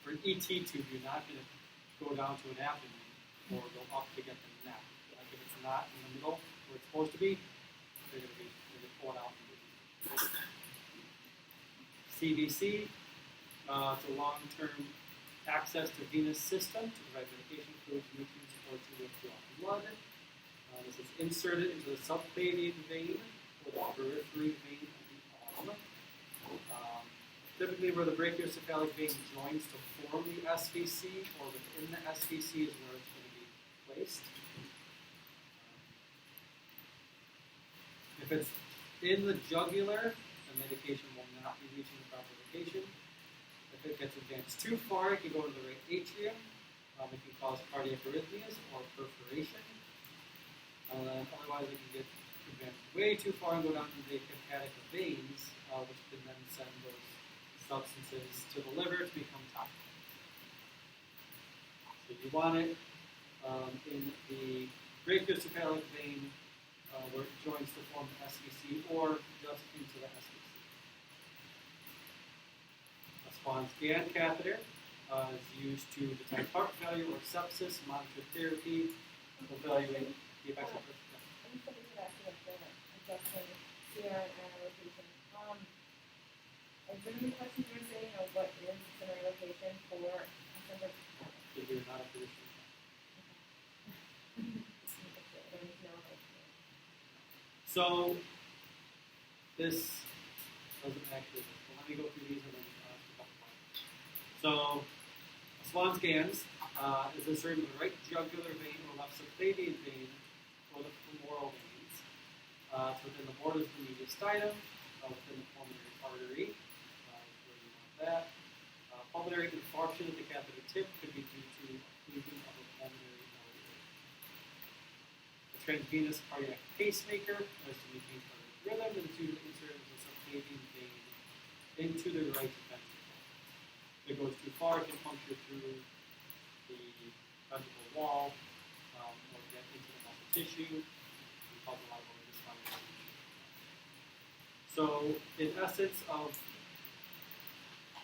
For an ET tube, you're not going to go down to an abdomen or go up to get the neck. Like if it's not in the middle where it's supposed to be, they're going to pull it out. CVC, it's a long-term access to venous system to provide medication, fluids, nutrients, or to withdraw blood. This is inserted into the subclavian vein or the periphery vein of the arm. Typically where the brachiocephalic vein joins to form the SVC, or within the SVC is where it's going to be placed. If it's in the jugular, the medication will not be reaching the proper location. If it gets advanced too far, it can go to the right atrium. It can cause cardiac arrhythmias or perforation. Otherwise, it can get advanced way too far and go down to the hepatic veins, which can then send those substances to the liver to become toxic. So you want it in the brachiocephalic vein where it joins to form the SVC or just into the SVC. A Swan-Ganz catheter is used to detect heart failure or sepsis, monitor therapy, evaluate the effects of it. I'm just looking at adjusting CR and IR location. Is there any questions you're saying of what is center location for a center? If you're not a physician. So this doesn't actually. Well, let me go through these and then ask a couple more. So a Swan-Ganz is inserted in the right jugular vein or left subclavian vein or the femoral veins. It's within the borders of the mediastinum, within the pulmonary artery. Where you want that. Pulmonary infarction at the catheter tip could be due to occlusion of a pulmonary artery. A transvenous cardiac pacemaker is to maintain cardiac rhythm and to insert the subclavian vein into the right ventricle. If it goes too far, it can puncture through the ventricle wall or get into the muscle tissue and cause a lot of other dysfunction. So, in essence, of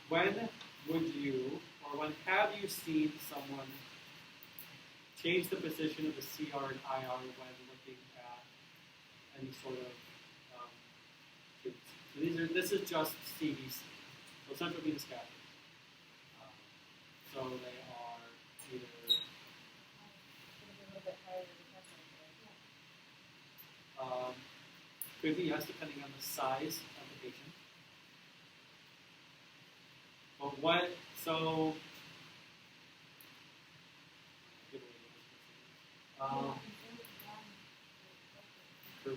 when would you, or when have you seen someone change the position of the CR and IR when looking at any sort of treatments. So this is just CVC, so central venous catheters. So they are either A little bit higher than the pressure. could be yes, depending on the size of the patient. But what so correct. So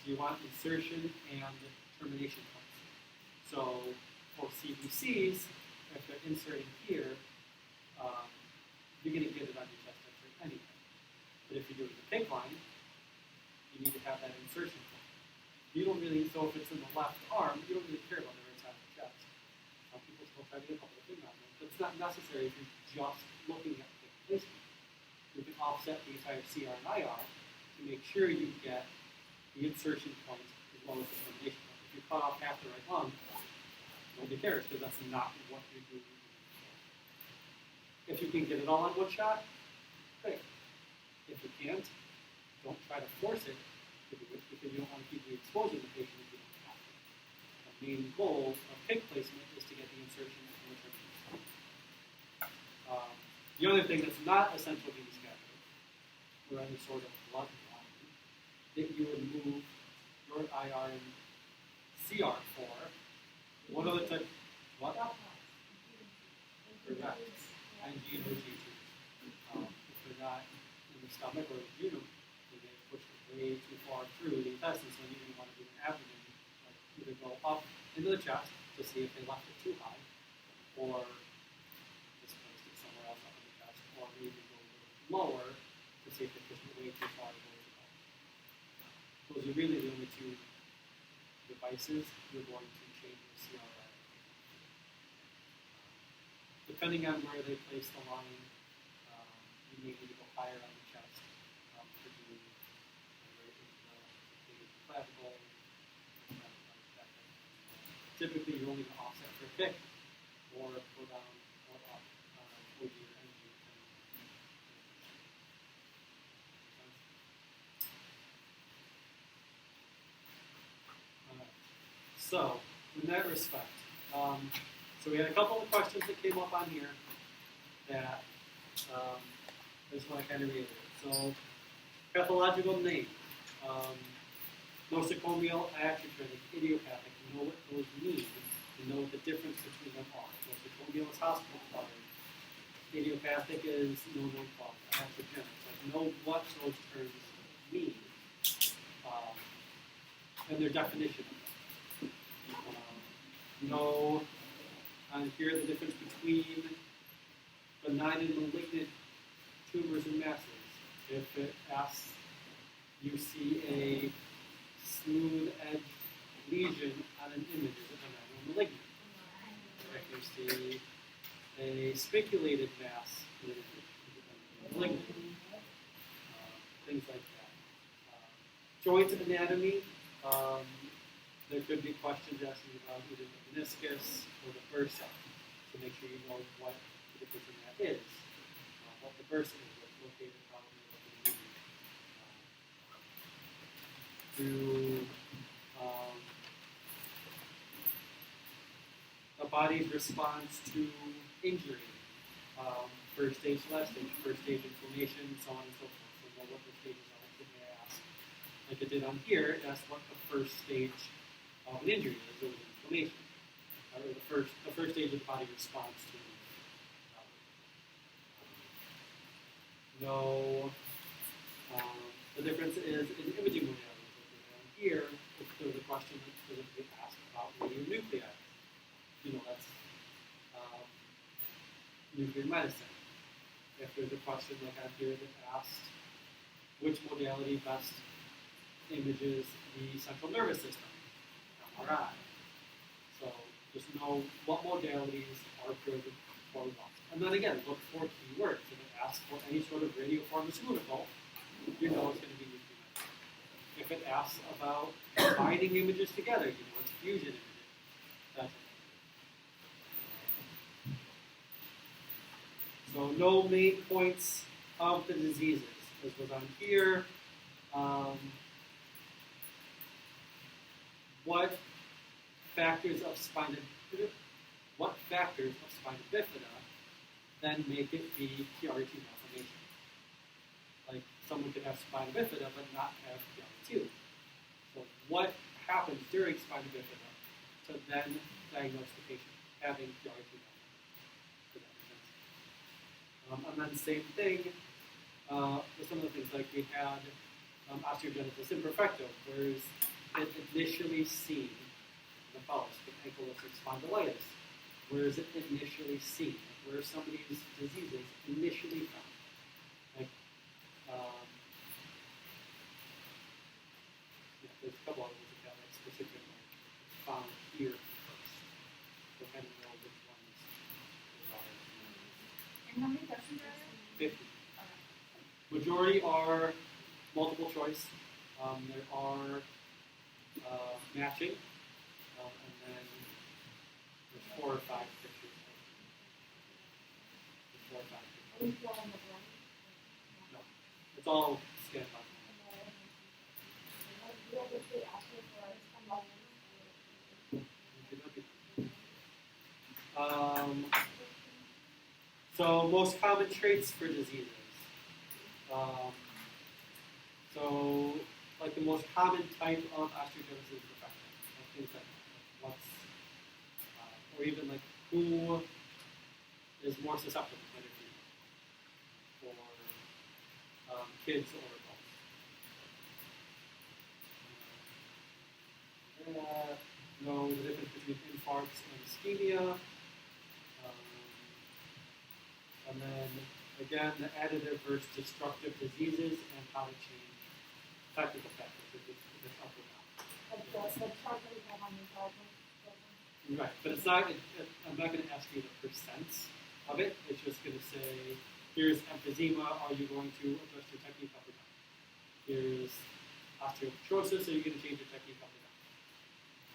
you want insertion and termination points. So for CVCs, if they're inserting here, you're going to get it on your chest X-ray anyway. But if you're doing the PICC line, you need to have that insertion point. You don't really, so if it's in the left arm, you don't really care about the right side of the chest. Some people still try to get a couple of things on there, but it's not necessary if you're just looking at the placement. You can offset the entire CR and IR to make sure you get the insertion point as well as the termination point. If you cut off half the right lung, nobody cares because that's not what you're doing. If you can get it all in one shot, great. If you can't, don't try to force it to do it because you don't want to keep re-exposing the patient if you don't have to. The main goal of PICC placement is to get the insertion and the termination. The other thing that's not a central venous catheter or any sort of blood line that you would move your IR and CR for. What other type? What? Correct. And GNO G2. If they're not in the stomach or the genome, they get pushed way too far through the intestines, so you even want to do an abdomen, like either go up into the chest to see if they left it too high, or displaced it somewhere else up in the chest, or maybe go a little lower to see if they pushed it way too far to go to the Those are really the only two devices you're going to change the CR at. Depending on where they place the line, you may need to go higher on the chest to do right into the clavicle. Typically, you're only going to offset for a PICC or go down or up OG or NG. So, in that respect, so we had a couple of questions that came up on here that I just want to kind of reiterate. So, pathological name, nosocomial, iatrogenic, idiopathic. You know what those mean. You know what the difference between them are. Nosocomial is hospital-acquired. Idiopathic is no known cause. Iatrogenic. Like know what those terms mean and their definition of them. Know on here the difference between benign and malignant tumors and masses. If it asks, you see a smooth edged lesion on an image, is it benign or malignant? If you see a spiculated mass in an image, is it benign or malignant? Things like that. Joint anatomy. There could be questions asking about either the meniscus or the bursa to make sure you know what the difference in that is. What the bursa is, what's located probably what the do the body's response to injury, first stage, last stage, first stage inflammation, so on and so forth. So know what the stages are. It may ask, like it did on here, it asked what the first stage of an injury is, or inflammation, or the first stage of the body response to the difference is in imaging modalities. Here, if there's a question that specifically asked about radionuclei, that's nuclear medicine. If there's a question like on here that asked which modality best images the central nervous system, MRI. So just know what modalities are good for what. And then again, look for keywords. If it asks for any sort of radiopharmaceutical, you know it's going to be nuclear medicine. If it asks about combining images together, you know it's fusion imaging. That's it. So no main points of the diseases. This was on here. what factors of spina bifida then make it be PRE2 malformation? Like someone could have spina bifida but not have PRE2. So what happens during spina bifida to then diagnose the patient having PRE2 malformation? Does that make sense? And then same thing with some of the things like we had osteogenesis imperfecta, whereas it initially seen in the pelvis with ankylosing spondylitis. Where is it initially seen? Where are some of these diseases initially found? Like, yeah, there's a couple of others that got like specific like found here first. So kind of know which ones are. And how many questions are there? 50. Majority are multiple choice. There are matching, and then there's 4 or 5 pictures. There's 4 or 5 pictures. No, it's all scanned by. So most common traits for diseases. So like the most common type of osteogenesis imperfecta, like things like what's, or even like who is more susceptible, whether it be for kids or adults. Know the difference between infarcts and ischemia. And then again, the additive versus destructive diseases and how to change technical factors if it's up or down. The chart that we have on the slide. Right, but it's not. I'm not going to ask you the percents of it. It's just going to say, here's emphysema. Are you going to adjust your technique up or down? Here's osteopetrosis. Are you going to change your technique up or down?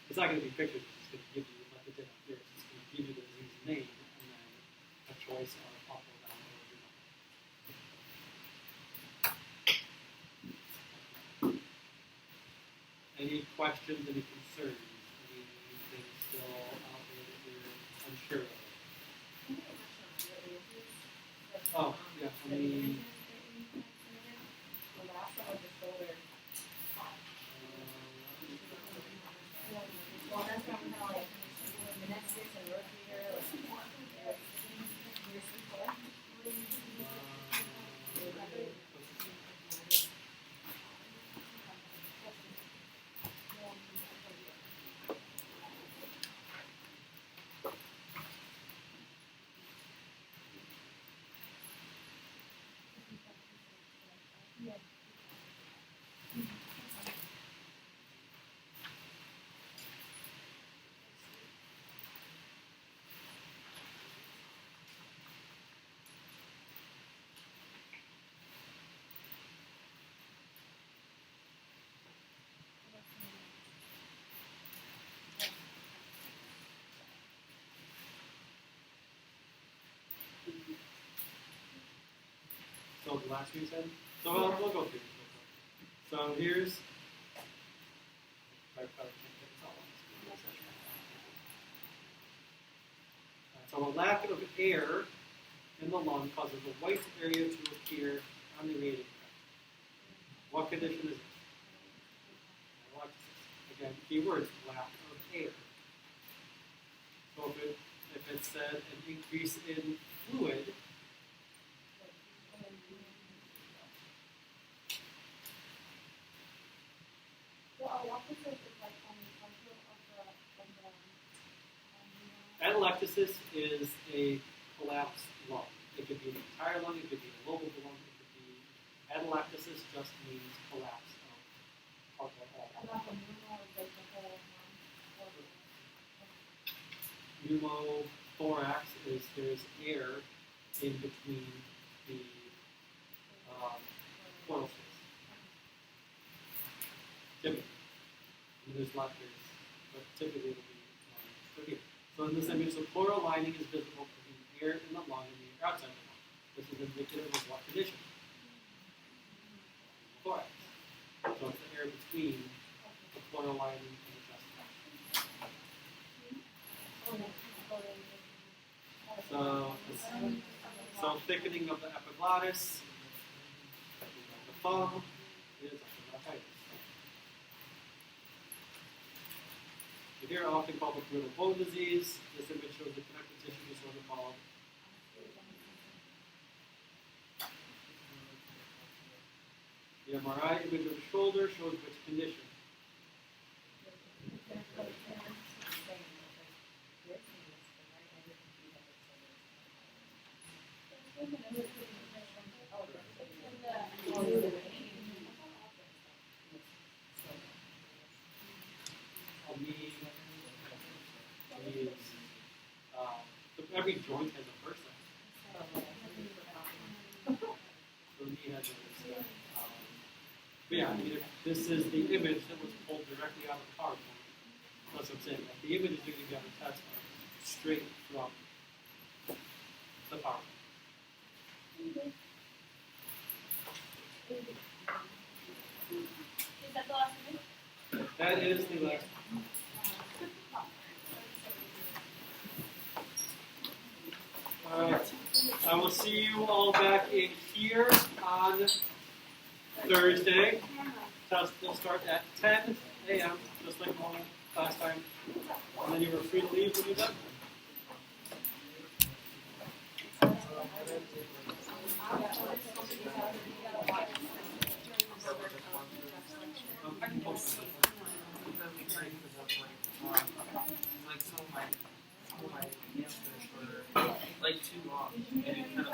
It's not going to be pictures. It's just going to give you, like it did up here. It's just going to give you the disease name and then a choice of up or down or over down. Any questions, any concerns, anything still out there that you're unsure of? Oh, yeah, I mean, The last one was the shoulder. Well, that's what I'm kind of like, meniscus and rotator, like, so the last one you said? So we'll go through this real quick. So here's, I probably can't get this all on this session. So a lack of air in the lung causes a white area to appear on the radiating tract. What condition is this? Atelectasis. Again, keywords, lack of air. So if it said an increase in fluid, atelectasis is a collapsed lung. It could be an entire lung, it could be a lobe of the lung, it could be atelectasis just means collapse of all. Pneumothorax is there's air in between the pleural space. Typically. And there's letters, but typically it'll be for here. So in this image, the pleural lining is visible between the air in the lung and the air outside the lung. This is indicative of what condition? Thorax. So it's the air between the pleural lining and the chest. thickening of the epiglottis, the thumb is epiglottitis. So here, often called the brittle bone disease. This image shows the connective tissue disorder called the MRI image of the shoulder shows which condition. Every joint has a person. So knee has a person. But yeah, I mean, this is the image that was pulled directly out of the card. That's what I'm saying. Like, the images you're going to get on the test are straight from the power. Is that the last image? That is the last. Alright, I will see you all back in here on Thursday. Test will start at 10 a.m., just like normal last time. And then you were free to leave when you're done. I can post it. Like, so my answers were like too long, and it kind of